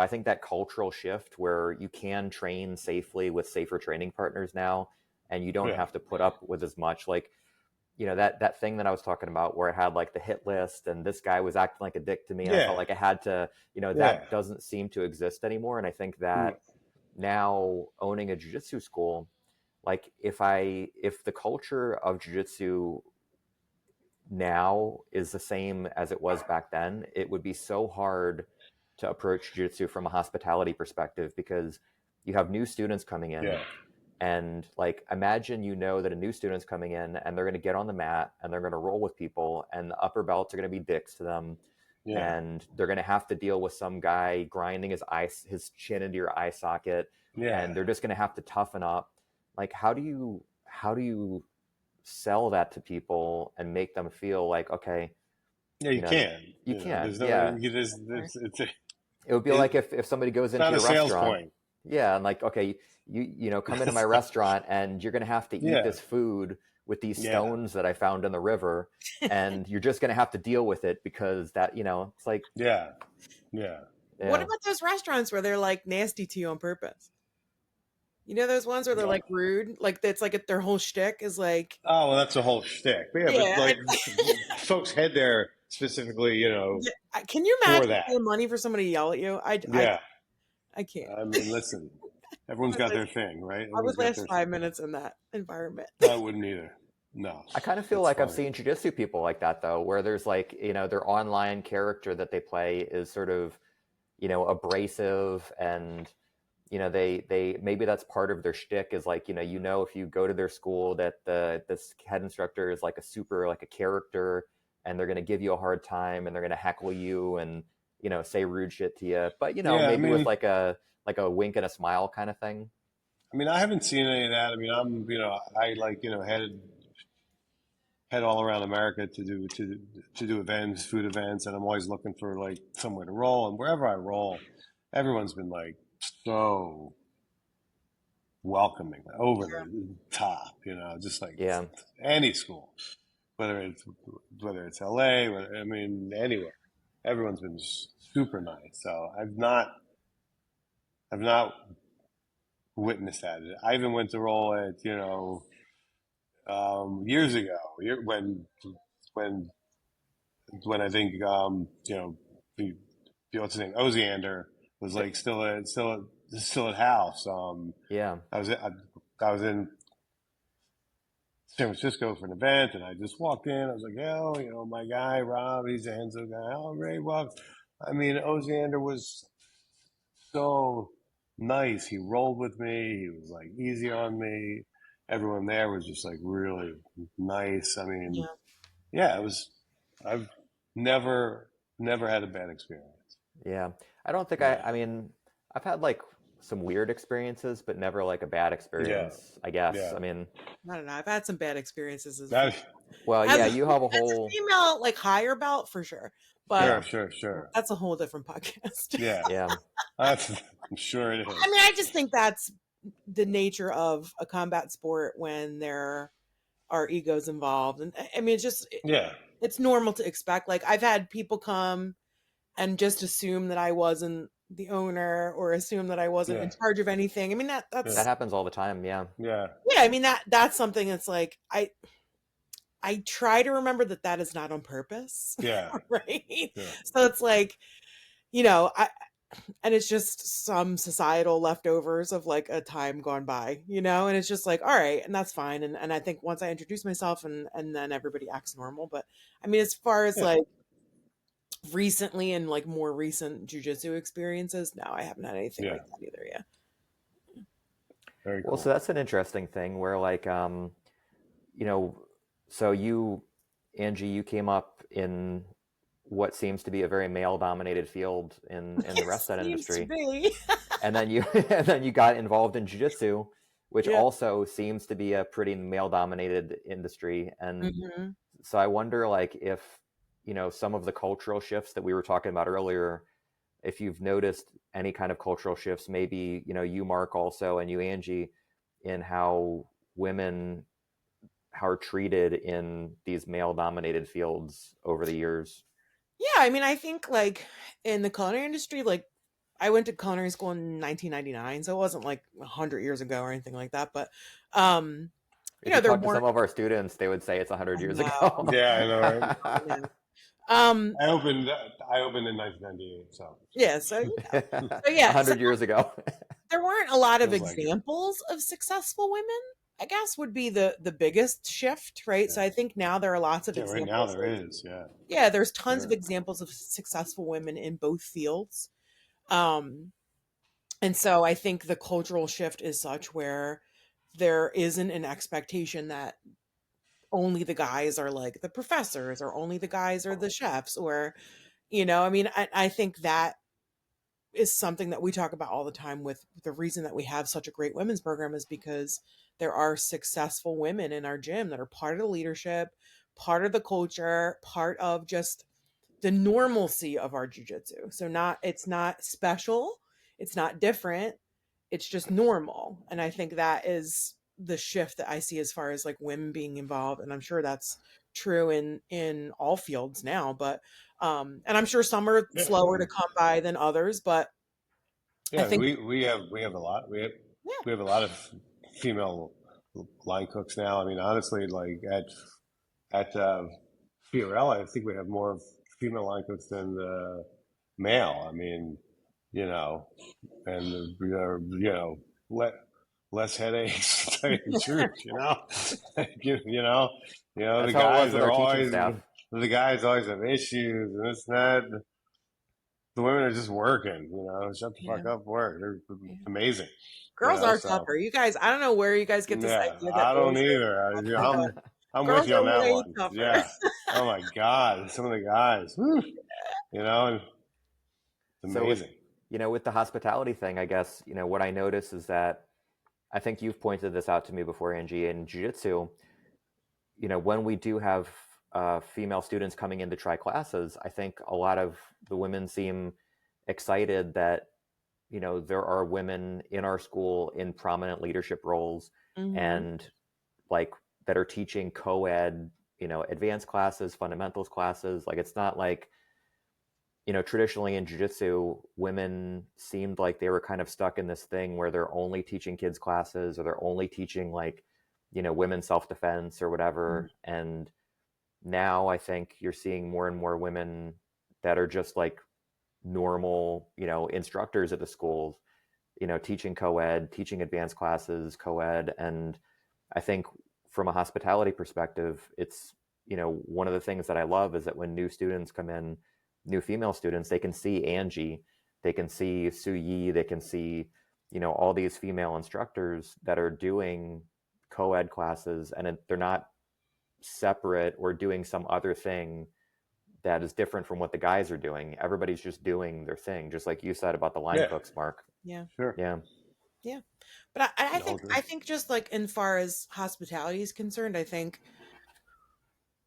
Speaker 1: think that cultural shift where you can train safely with safer training partners now, and you don't
Speaker 3: Yeah,
Speaker 1: have to put up with as much like, that thing that I was talking about where I had like the hit list and this guy was acting like a dick to me and I felt
Speaker 3: yeah,
Speaker 1: like I had to,
Speaker 3: yeah.
Speaker 1: that doesn't seem to exist anymore. And I think
Speaker 3: Mm.
Speaker 1: that now owning a jiu-jitsu school, like if the culture of jiu-jitsu now is the same as it was back then, it would be so hard to approach jiu-jitsu from a hospitality perspective because you have new students coming in,
Speaker 3: Yeah,
Speaker 1: and like imagine that a new student's coming in and they're going to get on the mat and they're going to roll with people and the upper belts are going to be dicks to them,
Speaker 3: yeah,
Speaker 1: and they're going to have to deal with some guy grinding his chin into your eye socket,
Speaker 3: yeah,
Speaker 1: and they're just going to have to toughen up. Like how do you sell that to people and make them feel like, okay,
Speaker 3: yeah. You
Speaker 1: you know
Speaker 3: can.
Speaker 1: you can,
Speaker 3: There's no.
Speaker 1: yeah.
Speaker 2: Right.
Speaker 1: It would be like
Speaker 3: It's
Speaker 1: if somebody goes into
Speaker 3: not a
Speaker 1: your
Speaker 3: sales
Speaker 1: restaurant,
Speaker 3: point.
Speaker 1: yeah, and like, okay, come into my restaurant and you're going to have to eat
Speaker 3: Yeah,
Speaker 1: this food with these
Speaker 3: Yeah.
Speaker 1: stones that I found in the river, and you're just going to have to deal with it because that, it's like,
Speaker 3: Yeah. Yeah.
Speaker 2: What
Speaker 1: yeah,
Speaker 2: about those restaurants where they're like nasty to you on purpose? You know those ones where they're like rude, like it's like their whole shtick is like,
Speaker 3: Oh, well, that's a whole shtick. But yeah, but
Speaker 2: yeah,
Speaker 3: like folks head there specifically,
Speaker 2: yeah. Can you
Speaker 3: for
Speaker 2: imagine
Speaker 3: that.
Speaker 2: paying money for somebody to yell at you?
Speaker 3: Yeah.
Speaker 2: I can't.
Speaker 3: I mean, listen, everyone's got their thing, right?
Speaker 2: I would
Speaker 3: Everyone's got
Speaker 2: last
Speaker 3: their
Speaker 2: 5 minutes in that environment.
Speaker 3: I wouldn't either. No,
Speaker 1: I kind of feel
Speaker 3: it's
Speaker 1: like I've
Speaker 3: funny.
Speaker 1: seen jujitsu people like that though, where there's like, their online character that they play is sort of, abrasive, and they maybe that's part of their shtick is like, if you go to their school that this head instructor is like a super like a character, and they're going to give you a hard time, and they're going to heckle you, and say rude shit to you, but
Speaker 3: Yeah, I
Speaker 1: maybe with
Speaker 3: mean,
Speaker 1: like a wink and a smile kind of thing.
Speaker 3: I haven't seen any of that. I mean, I like, head all around America to do events, food events, and I'm always looking for like somewhere to roll. And wherever I roll, everyone's been like so welcoming, over
Speaker 2: Yeah.
Speaker 3: the top, just like
Speaker 1: Yeah.
Speaker 3: any school, whether it's LA, anywhere. Everyone's been super nice. So I've not witnessed that. I even went to roll at years ago, when when I think the what's his name, Oziander was like still at house.
Speaker 1: Yeah.
Speaker 3: I was in San Francisco for an event, and I just walked in. I was like, "Oh, my guy Rob, he's a Henzo guy. Oh, great, well, Oziander was so nice. He rolled with me. He was like easy on me. Everyone there was just like really nice.
Speaker 2: Yeah.
Speaker 3: Yeah, it was. I've never had a bad experience.
Speaker 1: Yeah. I don't think
Speaker 3: Yeah,
Speaker 1: I've had like some weird experiences, but never like a bad
Speaker 3: yeah,
Speaker 1: experience, I guess.
Speaker 3: yeah.
Speaker 2: I don't know. I've had some bad experiences as
Speaker 3: That,
Speaker 1: Well,
Speaker 2: as
Speaker 1: yeah,
Speaker 2: a,
Speaker 1: you have a
Speaker 2: as a
Speaker 1: whole,
Speaker 2: female, like higher belt for sure. But
Speaker 1: yeah,
Speaker 3: sure.
Speaker 2: that's a whole different podcast.
Speaker 3: Yeah,
Speaker 1: yeah,
Speaker 3: I'm sure it
Speaker 2: I
Speaker 3: is.
Speaker 2: mean, I just think that's the nature of a combat sport when there are egos involved. And I mean,
Speaker 3: Yeah,
Speaker 2: it's normal to expect. Like, I've had people come and just assume that I wasn't the owner or assume that I wasn't in
Speaker 3: yeah,
Speaker 2: charge of anything. I mean,
Speaker 3: yeah,
Speaker 1: that happens all the time. Yeah.
Speaker 3: yeah,
Speaker 2: yeah, I mean, that's something that's like, I try to remember that is not on purpose.
Speaker 3: yeah,
Speaker 2: Right.
Speaker 3: yeah,
Speaker 2: So it's like, and it's just some societal leftovers of like a time gone by, and it's just like, all right, and that's fine. And I think once I introduce myself and then everybody acts normal. But I mean, as far as
Speaker 3: yeah,
Speaker 2: like recently and like more recent jujitsu experiences, no, I haven't had anything
Speaker 3: yeah.
Speaker 2: like that either. Yeah.
Speaker 3: Very
Speaker 1: Well, so
Speaker 3: cool.
Speaker 1: that's an interesting thing where like, you know, so you, Angie, you came up in what seems to be a very male dominated field in the
Speaker 2: It
Speaker 1: wrestling
Speaker 2: seems to
Speaker 1: industry.
Speaker 2: be.
Speaker 1: And then you and then you got involved in jiu-jitsu, which
Speaker 2: Yeah.
Speaker 1: also seems to be a pretty male dominated industry. And
Speaker 2: Hmm.
Speaker 1: so I wonder like if, some of the cultural shifts that we were talking about earlier, if you've noticed any kind of cultural shifts, maybe, you Mark also, and you Angie, in how women are treated in these male dominated fields over the years.
Speaker 2: Yeah, I mean, I think like in the culinary industry, like I went to culinary school in 1999, so it wasn't like 100 years ago or anything like that. But um,
Speaker 1: If you
Speaker 2: there
Speaker 1: talk to
Speaker 2: weren't.
Speaker 1: some of our students, they would say it's 100
Speaker 2: I
Speaker 1: years
Speaker 2: know,
Speaker 1: ago.
Speaker 3: Yeah, I know, right?
Speaker 2: I know. Um,
Speaker 3: I opened in 1998, so
Speaker 2: yeah, so yeah, so
Speaker 1: 100 years ago.
Speaker 2: there weren't a lot of
Speaker 3: feels like it.
Speaker 2: examples of successful women. I guess would be the biggest shift, right? So
Speaker 3: Yeah.
Speaker 2: I think now there are lots of
Speaker 3: Yeah, right now
Speaker 2: examples
Speaker 3: there
Speaker 2: of,
Speaker 3: is. Yeah,
Speaker 2: yeah, there's tons of
Speaker 3: sure.
Speaker 2: examples of successful women in both fields. Um, And so I think the cultural shift is such where there isn't an expectation that only the guys are like the professors or only the guys are the chefs or, I mean, I think that is something that we talk about all the time with the reason that we have such a great women's program is because there are successful women in our gym that are part of the leadership, part of the culture, part of just the normalcy of our jujitsu. So it's not special, it's not different, it's just normal. And I think that is the shift that I see as far as like women being involved, and I'm sure that's true in all fields now, but and I'm sure some are
Speaker 3: Yeah,
Speaker 2: slower to come by than others, but I
Speaker 3: yeah.
Speaker 2: think
Speaker 3: We have a lot.
Speaker 2: yeah.
Speaker 3: We have a lot of female line cooks now. I mean, honestly, like at Fiorella, I think we have more female line cooks than male. I mean, you know, and let less headaches. To tell you the truth,
Speaker 1: That's
Speaker 3: the
Speaker 1: how it was
Speaker 3: guys
Speaker 1: with
Speaker 3: are
Speaker 1: our teaching
Speaker 3: always
Speaker 1: staff.
Speaker 3: have issues, and it's not. The women are just working. Shut the
Speaker 2: Yeah.
Speaker 3: fuck up, work. They're
Speaker 2: Yeah.
Speaker 3: amazing.
Speaker 2: Girls are
Speaker 3: So
Speaker 2: tougher. You guys, I don't know where you guys get this
Speaker 3: yeah,
Speaker 2: idea that
Speaker 3: I don't
Speaker 2: boys are
Speaker 3: either.
Speaker 2: tougher, but
Speaker 3: I'm with
Speaker 2: girls
Speaker 3: you on
Speaker 2: are
Speaker 3: that
Speaker 2: way
Speaker 3: one.
Speaker 2: tougher.
Speaker 3: Yeah. Oh my God, some of the guys, whew, it's
Speaker 1: So with
Speaker 3: amazing.
Speaker 1: with the hospitality thing, I guess what I notice is that I think you've pointed this out to me before, Angie. In jiu-jitsu, when we do have female students coming in to try classes, I think a lot of the women seem excited that there are women in our school in prominent leadership roles,
Speaker 2: Hmm.
Speaker 1: and like that are teaching co-ed, advanced classes, fundamentals classes. Like it's not like traditionally in jiu-jitsu, women seemed like they were kind of stuck in this thing where they're only teaching kids classes, or they're only teaching like women's self-defense or whatever. And now I think you're seeing more and more women that are just like normal instructors at the schools, teaching co-ed, teaching advanced classes co-ed. And I think from a hospitality perspective, it's one of the things that I love is that when new students come in, new female students, they can see Angie, they can see Su Yi, they can see all these female instructors that are doing co-ed classes, and they're not separate or doing some other thing that is different from what the guys are doing. Everybody's just doing their thing, just like you said about the line
Speaker 3: Yeah,
Speaker 1: cooks, Mark.
Speaker 2: Yeah.
Speaker 3: sure.
Speaker 1: Yeah.
Speaker 2: Yeah. But I
Speaker 3: No,
Speaker 2: think
Speaker 3: agree.
Speaker 2: I think just like in far as hospitality is concerned, I think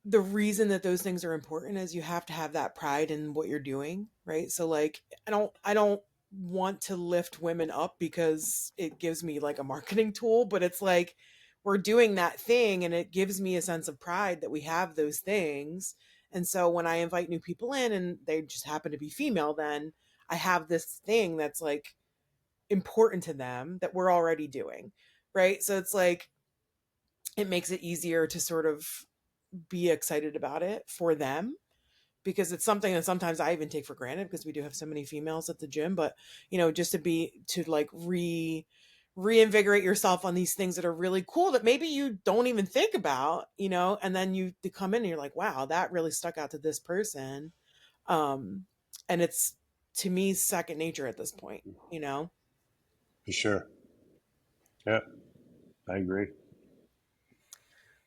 Speaker 2: the reason that those things are important is you have to have that pride in what you're doing, right? So like I don't want to lift women up because it gives me like a marketing tool, but it's like we're doing that thing and it gives me a sense of pride that we have those things. And so when I invite new people in and they just happen to be female, then I have this thing that's like important to them that we're already doing, right? So it's like it makes it easier to sort of be excited about it for them, because it's something that sometimes I even take for granted because we do have so many females at the gym. But just to like reinvigorate yourself on these things that are really cool that maybe you don't even think about, and then you come in and you're like, wow, that really stuck out to this person. um and it's, to me, second nature at this point.
Speaker 3: For sure. Yeah, I agree.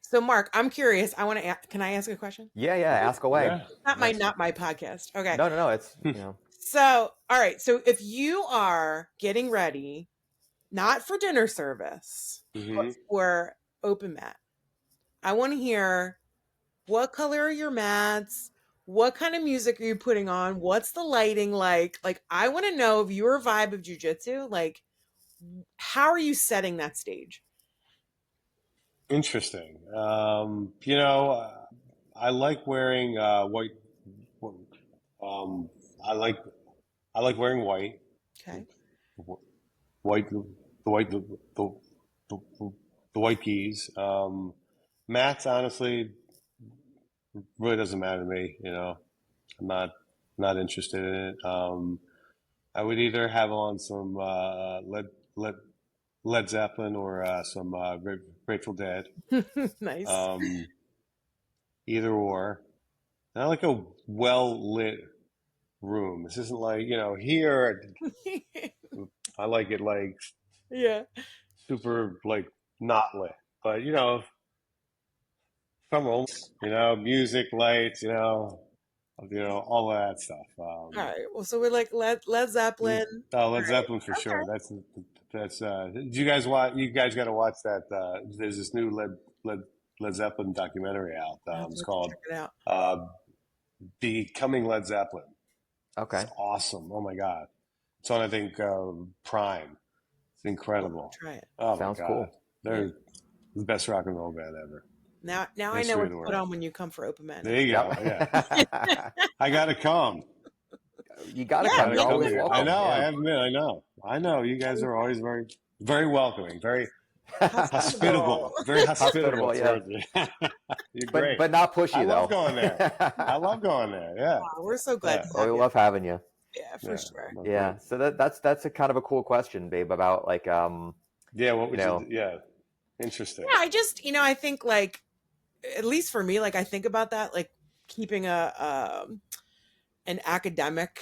Speaker 2: So Mark, I'm curious, can I ask a question?
Speaker 1: Yeah, yeah, ask away.
Speaker 3: Yeah,
Speaker 2: Not my
Speaker 3: that's
Speaker 2: not my podcast. Okay.
Speaker 1: No, no, no, it's
Speaker 2: So, all right. So if you are getting ready, not for dinner service, but
Speaker 3: hmm
Speaker 2: for open mat, I want to hear, what color are your mats? What kind of music are you putting on? What's the lighting like? Like, I want to know if your vibe of jujitsu, like, how are you setting that stage?
Speaker 3: interesting. I like wearing white. Um, I like I like wearing white.
Speaker 2: Okay.
Speaker 3: White, the white, the, the white keys. Mats, honestly, really doesn't matter to me. I'm not interested in it. I would either have on some Led Led Zeppelin or some Grateful Dead.
Speaker 2: Nice.
Speaker 3: Um, Either or. And I like a well lit room. This isn't like here. I like it like
Speaker 2: Yeah.
Speaker 3: super like not lit, but some music, lights, all of that stuff.
Speaker 2: All right. Well, so we're like Led Zeppelin.
Speaker 3: Oh,
Speaker 2: All
Speaker 3: Led
Speaker 2: right.
Speaker 3: Zeppelin for
Speaker 2: Okay.
Speaker 3: sure. That's. Did you guys watch? You guys got to watch that. There's this new Led Zeppelin documentary out.
Speaker 2: I'll have to
Speaker 3: It's
Speaker 2: look and
Speaker 3: called
Speaker 2: check it out.
Speaker 3: uh, "Becoming Led Zeppelin." It's
Speaker 1: okay.
Speaker 3: awesome. Oh my god! It's on I think Prime. It's
Speaker 2: Cool. I'll
Speaker 3: incredible.
Speaker 2: try it.
Speaker 3: Oh my
Speaker 1: Sounds
Speaker 3: god!
Speaker 1: cool.
Speaker 3: They're the best rock and roll band ever.
Speaker 2: Now I
Speaker 3: History
Speaker 2: know what
Speaker 3: of
Speaker 2: to
Speaker 3: the
Speaker 2: put
Speaker 3: world.
Speaker 2: on when you come for open mat.
Speaker 3: There you go. Yeah.
Speaker 1: Yep.
Speaker 3: I gotta come.
Speaker 1: You got to
Speaker 2: Yeah,
Speaker 1: come.
Speaker 3: Gotta
Speaker 1: You're
Speaker 2: make
Speaker 3: come
Speaker 1: always
Speaker 3: to you.
Speaker 1: welcome.
Speaker 3: I know. I
Speaker 1: Yeah.
Speaker 3: have been. I know. You guys are always very, very welcoming. Very hospitable. Very hospitable
Speaker 1: Hospitable, yeah.
Speaker 3: towards me. You're great.
Speaker 1: But not pushy
Speaker 3: I
Speaker 1: though.
Speaker 3: love going there. I love going there. Yeah.
Speaker 2: Wow, we're so glad
Speaker 3: Yeah.
Speaker 2: to
Speaker 1: Well,
Speaker 2: have
Speaker 1: we
Speaker 2: you.
Speaker 1: love having you.
Speaker 2: Yeah, for
Speaker 3: Yeah.
Speaker 2: sure.
Speaker 3: Well,
Speaker 1: Yeah.
Speaker 3: great.
Speaker 1: So that's a kind of a cool question, babe, about like
Speaker 3: Yeah. What
Speaker 1: you
Speaker 3: would
Speaker 1: know,
Speaker 3: you? Yeah. Interesting.
Speaker 2: Yeah, I just, I think like, at least for me, like I think about that, like keeping an academic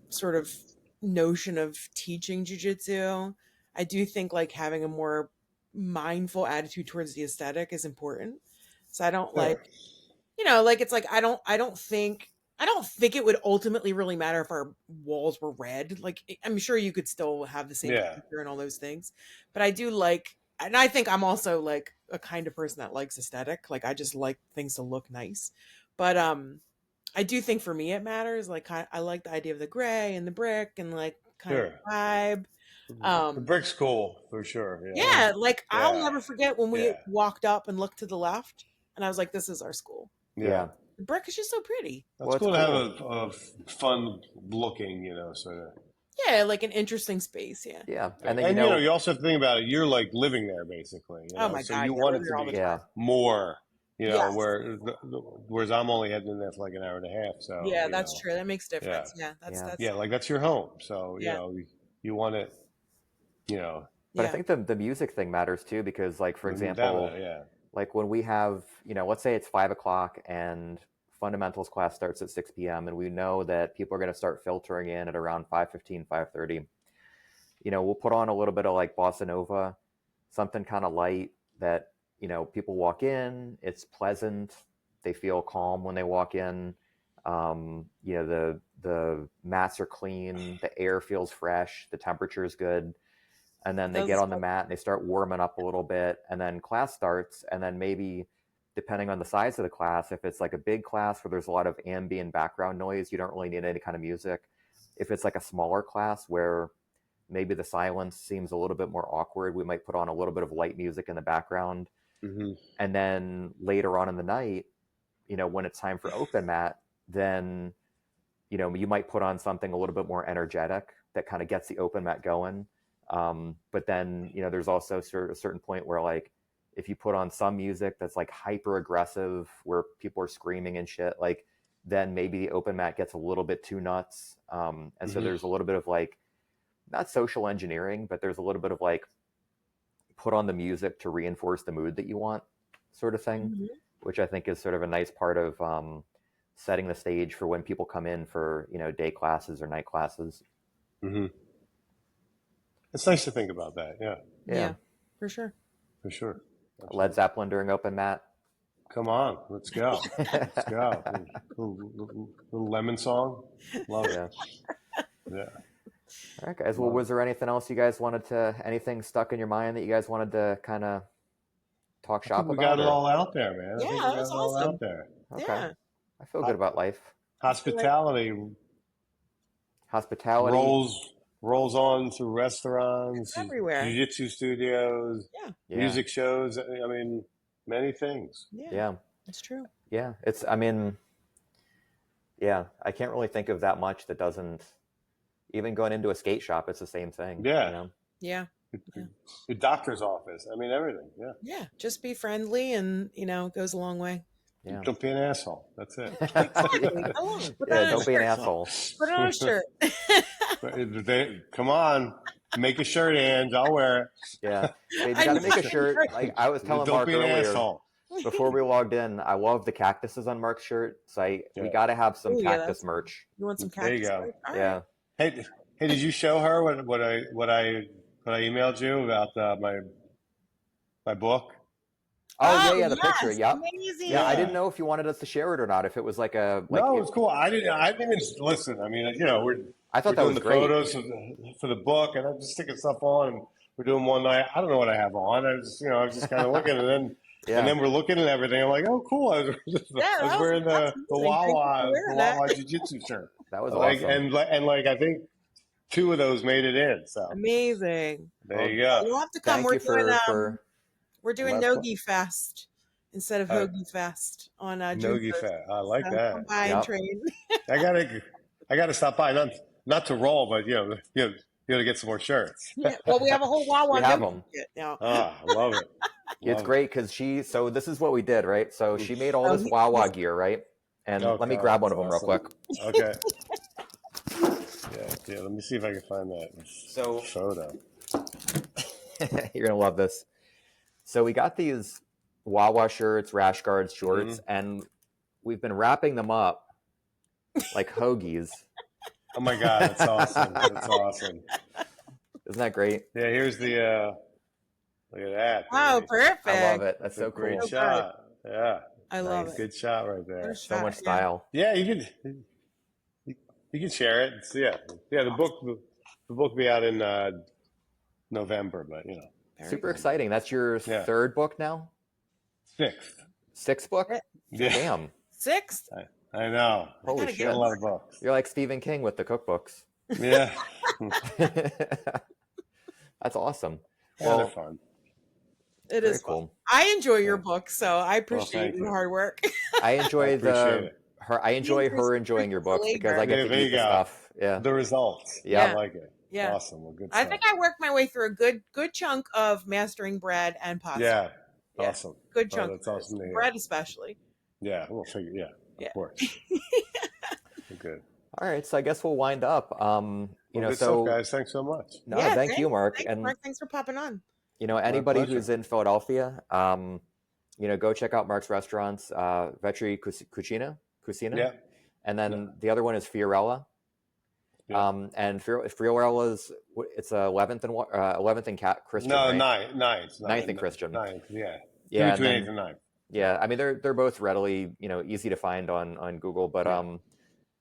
Speaker 2: sort of notion of teaching jujitsu. I do think like having a more mindful attitude towards the aesthetic is important. So I don't
Speaker 3: Sure.
Speaker 2: like, like it's like I don't think it would ultimately really matter if our walls were red. Like I'm sure you could still have the same
Speaker 3: Yeah.
Speaker 2: furniture and all those things. But I do like, and I think I'm also like a kind of person that likes aesthetic. Like I just like things to look nice. But I do think for me it matters. Like I like the idea of the gray and the brick and like kind of
Speaker 3: Sure.
Speaker 2: vibe.
Speaker 3: The brick's cool for sure. Yeah.
Speaker 2: Yeah, like I'll
Speaker 3: Yeah.
Speaker 2: never forget when we
Speaker 3: Yeah.
Speaker 2: walked up and looked to the left, and I was like, "This is our school."
Speaker 3: Yeah.
Speaker 1: yeah.
Speaker 2: The brick is just so pretty.
Speaker 3: That's
Speaker 1: Well, it's
Speaker 3: cool to have
Speaker 1: cool.
Speaker 3: a fun looking, sort of.
Speaker 2: Yeah, like an interesting space. Yeah.
Speaker 1: Yeah. And then
Speaker 3: And you also have to think about it. You're like living there basically.
Speaker 2: Oh my
Speaker 3: So
Speaker 2: god,
Speaker 3: you
Speaker 2: yeah,
Speaker 3: want
Speaker 2: we're
Speaker 3: it to
Speaker 2: there all the
Speaker 3: be
Speaker 1: yeah.
Speaker 2: time.
Speaker 3: more.
Speaker 2: Yes.
Speaker 3: Whereas I'm only heading in there for like an hour and a half. So
Speaker 2: Yeah, that's true. That makes difference. Yeah,
Speaker 1: Yeah.
Speaker 2: that's
Speaker 3: Yeah, like that's your home. So
Speaker 2: Yeah.
Speaker 3: you want it. You know,
Speaker 1: But I
Speaker 2: yeah.
Speaker 1: think the music thing matters too, because like for example,
Speaker 3: yeah.
Speaker 1: like when we have, let's say it's 5 o'clock and fundamentals class starts at 6 p.m. and we know that people are going to start filtering in at around 5:15, 5:30. We'll put on a little bit of like bossa nova, something kind of light that, people walk in, it's pleasant, they feel calm when they walk in. The mats are clean, the air feels fresh, the temperature is good. And then they get
Speaker 2: Those
Speaker 1: on the mat and they start warming up a little bit, and then class starts, and then maybe depending on the size of the class, if it's like a big class where there's a lot of ambient background noise, you don't really need any kind of music. If it's like a smaller class where maybe the silence seems a little bit more awkward, we might put on a little bit of light music in the background.
Speaker 3: Mm-hmm.
Speaker 1: And then later on in the night, when it's time for open mat, then you might put on something a little bit more energetic that kind of gets the open mat going. But then, there's also a certain point where like, if you put on some music that's like hyper aggressive where people are screaming and shit, like then maybe the open mat gets a little bit too nuts. And so there's a little bit of like, not social engineering, but there's a little bit of like, put on the music to reinforce the mood that you want sort of thing,
Speaker 2: Mhm.
Speaker 1: which I think is sort of a nice part of setting the stage for when people come in for, day classes or night classes.
Speaker 3: Mm-hmm. It's nice to think about that. Yeah,
Speaker 2: Yeah, for sure.
Speaker 3: for sure.
Speaker 1: Led Zeppelin during open mat.
Speaker 3: Come on, let's go. Let's go. Little lemon song. Love it.
Speaker 1: Yeah.
Speaker 3: Yeah.
Speaker 1: All right, guys. Well, was there anything else you guys anything stuck in your mind that you guys wanted to kind of talk
Speaker 3: I
Speaker 1: shop
Speaker 3: think we
Speaker 1: about?
Speaker 3: got it all out there, man.
Speaker 2: Yeah,
Speaker 3: I think we
Speaker 2: that
Speaker 3: got
Speaker 2: was
Speaker 3: it all
Speaker 2: awesome.
Speaker 3: out there.
Speaker 1: Okay.
Speaker 2: Yeah.
Speaker 1: I feel good about life.
Speaker 3: Hospitality
Speaker 1: Hospitality.
Speaker 3: rolls on through restaurants,
Speaker 2: It's everywhere.
Speaker 3: jiu-jitsu studios,
Speaker 2: Yeah.
Speaker 3: music shows. I mean, many things.
Speaker 1: Yeah.
Speaker 2: It's true.
Speaker 1: Yeah. I can't really think of that much that doesn't, even going into a skate shop, it's the same thing.
Speaker 3: Yeah.
Speaker 2: Yeah.
Speaker 3: Your doctor's office. I mean, everything. Yeah.
Speaker 2: Yeah. Just be friendly and, it goes a long way.
Speaker 1: Yeah.
Speaker 3: Don't be an asshole. That's it.
Speaker 2: Exactly. Go on. Put that
Speaker 1: Yeah,
Speaker 2: on a
Speaker 1: don't be an
Speaker 2: shirt.
Speaker 1: asshole.
Speaker 2: Put it on a shirt.
Speaker 3: Come on. Make a shirt, Ange. I'll wear it.
Speaker 1: Yeah. Babe,
Speaker 2: I
Speaker 1: you got to
Speaker 2: know.
Speaker 1: make a shirt. Like I was telling
Speaker 3: Don't
Speaker 1: Mark
Speaker 3: be an
Speaker 1: earlier,
Speaker 3: asshole.
Speaker 1: before we logged in, I love the cactuses on Mark's shirt. So we got to have some
Speaker 2: Ooh, yeah,
Speaker 1: cactus merch.
Speaker 2: You want some
Speaker 3: There you
Speaker 2: cactus?
Speaker 3: go.
Speaker 2: All
Speaker 1: Yeah.
Speaker 2: right.
Speaker 3: Hey, did you show her what I emailed you about my book?
Speaker 1: Oh, yeah, the
Speaker 2: yes,
Speaker 1: picture. Yep.
Speaker 2: amazing.
Speaker 1: Yeah, I didn't know if you wanted us to share it or not. If it was like a
Speaker 3: No, it was cool. I didn't even listen. I mean,
Speaker 1: I thought
Speaker 3: we're
Speaker 1: that
Speaker 3: doing
Speaker 1: was
Speaker 3: the
Speaker 1: great.
Speaker 3: photos for the book, and I'm just sticking stuff on. And we're doing one night. I don't know what I have on. I was just kind of looking, and then
Speaker 1: Yeah.
Speaker 3: and then we're looking at everything. I'm like, oh, cool. I was wearing the
Speaker 2: that's amazing. Thank you for wearing that.
Speaker 3: Wawa Jiu-Jitsu shirt.
Speaker 1: That was
Speaker 3: Like,
Speaker 1: awesome.
Speaker 3: and like I think 2 of those made it in. So
Speaker 2: Amazing.
Speaker 3: there you go.
Speaker 2: You'll have to come.
Speaker 1: Thank you for
Speaker 2: We're doing
Speaker 3: My
Speaker 2: Nogi Fest instead of
Speaker 3: uh,
Speaker 2: Hoagie Fest on June
Speaker 3: Nogi
Speaker 2: 1st.
Speaker 3: Fat. I like
Speaker 2: So come
Speaker 3: that.
Speaker 2: by and
Speaker 1: Yep.
Speaker 2: train.
Speaker 3: I gotta stop by. Not to roll, but you know to get some more shirts.
Speaker 2: Yeah. Well, we have a whole Wawa
Speaker 1: We have
Speaker 2: Nogi
Speaker 1: them.
Speaker 2: kit now.
Speaker 3: Ah, I love it.
Speaker 1: It's
Speaker 3: Love
Speaker 1: great because so this is what we did, right? So she made all
Speaker 2: Oh,
Speaker 1: this Wawa gear, right? And
Speaker 3: Oh,
Speaker 1: let me
Speaker 3: God,
Speaker 1: grab one
Speaker 3: that's
Speaker 1: of them real
Speaker 3: awesome.
Speaker 1: quick.
Speaker 3: Okay. Yeah. Let me see if I can find that
Speaker 1: So
Speaker 3: photo.
Speaker 1: you're gonna love this. So we got these Wawa shirts, rash guards, shorts, and we've been wrapping them up like hoagies.
Speaker 3: Oh my God, that's awesome. That's awesome.
Speaker 1: Isn't that great?
Speaker 3: Yeah, here's the look at that.
Speaker 2: Oh,
Speaker 3: Baby.
Speaker 2: perfect.
Speaker 1: I love it. That's
Speaker 3: It's a
Speaker 1: so
Speaker 3: great
Speaker 1: cool.
Speaker 2: So
Speaker 3: shot. Yeah.
Speaker 2: I love
Speaker 1: Nice.
Speaker 2: it.
Speaker 3: Good shot right
Speaker 2: What a
Speaker 3: there.
Speaker 1: So
Speaker 2: shot,
Speaker 1: much
Speaker 2: yeah.
Speaker 1: style.
Speaker 3: Yeah, you can share it. Yeah, the book will be out in November, but
Speaker 2: Very
Speaker 1: Super
Speaker 2: good.
Speaker 1: exciting. That's your
Speaker 3: Yeah.
Speaker 1: third book now?
Speaker 3: 6th.
Speaker 1: Sixth book?
Speaker 3: Yeah.
Speaker 1: Damn.
Speaker 2: Sixth?
Speaker 3: I know.
Speaker 1: Holy
Speaker 2: gotta
Speaker 3: Got
Speaker 1: shit.
Speaker 3: a lot of books.
Speaker 1: You're like Stephen King with the cookbooks.
Speaker 3: Yeah.
Speaker 1: That's awesome.
Speaker 3: Yeah, they're
Speaker 1: Well,
Speaker 3: fun.
Speaker 2: It
Speaker 1: very
Speaker 2: is fun.
Speaker 1: cool.
Speaker 2: I enjoy your
Speaker 3: Yeah.
Speaker 2: book, so I appreciate
Speaker 3: thank
Speaker 2: your
Speaker 3: you.
Speaker 2: hard work.
Speaker 1: I
Speaker 3: I
Speaker 1: enjoy
Speaker 3: appreciate it.
Speaker 1: I enjoy her enjoying your books because I get
Speaker 3: Yeah,
Speaker 1: to
Speaker 3: there
Speaker 1: eat
Speaker 3: you
Speaker 1: the
Speaker 3: go.
Speaker 1: stuff. Yeah.
Speaker 3: The results.
Speaker 1: Yep.
Speaker 3: I like it.
Speaker 2: Yeah.
Speaker 3: Awesome. Well, good
Speaker 2: I
Speaker 3: stuff.
Speaker 2: think I worked my way through a good chunk of mastering bread and pasta.
Speaker 3: Yeah.
Speaker 2: Yeah.
Speaker 3: Awesome.
Speaker 2: Good
Speaker 3: Oh,
Speaker 2: chunk.
Speaker 3: that's
Speaker 2: of
Speaker 3: awesome to hear.
Speaker 2: bread especially.
Speaker 3: Yeah, we'll figure. Yeah,
Speaker 2: Yeah.
Speaker 3: of course. Good.
Speaker 1: All right, so I guess we'll wind up.
Speaker 3: Good stuff, guys. Thanks so much.
Speaker 1: No,
Speaker 2: Yeah,
Speaker 1: thank you, Mark.
Speaker 2: Thanks,
Speaker 1: And
Speaker 2: Mark. Thanks for popping on.
Speaker 1: anybody
Speaker 3: pleasure.
Speaker 1: who's in Philadelphia, go check out Mark's restaurants, Vetri Cucina.
Speaker 3: Yeah.
Speaker 1: And then the other one is Fiorella.
Speaker 3: Yeah.
Speaker 1: And Fiorella's it's 11th and Christian.
Speaker 3: No,
Speaker 1: right?
Speaker 3: ninth
Speaker 1: and Christian.
Speaker 3: Ninth, yeah.
Speaker 1: Yeah,
Speaker 3: Between
Speaker 1: and
Speaker 3: 8th and 9th.
Speaker 1: yeah. I mean, they're both readily easy to find on Google, but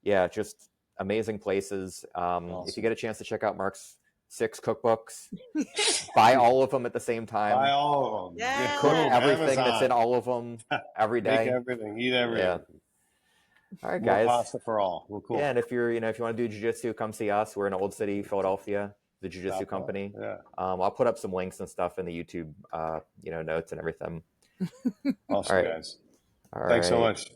Speaker 3: Yeah.
Speaker 1: just amazing places. If
Speaker 3: Awesome.
Speaker 1: you get a chance to check out Mark's 6 cookbooks, buy all of them at the same time.
Speaker 3: Buy all of them.
Speaker 2: Yeah.
Speaker 1: Cook
Speaker 3: Boom,
Speaker 1: everything that's in
Speaker 3: Amazon.
Speaker 1: all of them every day.
Speaker 3: Make everything. Eat everything.
Speaker 1: Yeah. All right,
Speaker 3: More
Speaker 1: guys.
Speaker 3: pasta for all. Well, cool.
Speaker 1: Yeah, and if you're, if you want to do jiu-jitsu, come see us. We're in Old City, Philadelphia, the jiu-jitsu
Speaker 3: Stop by.
Speaker 1: company.
Speaker 3: Yeah.
Speaker 1: I'll put up some links and stuff in the YouTube, notes and everything.
Speaker 3: Awesome,
Speaker 1: All right.
Speaker 3: guys.
Speaker 1: All
Speaker 3: Thanks so
Speaker 1: right.
Speaker 3: much.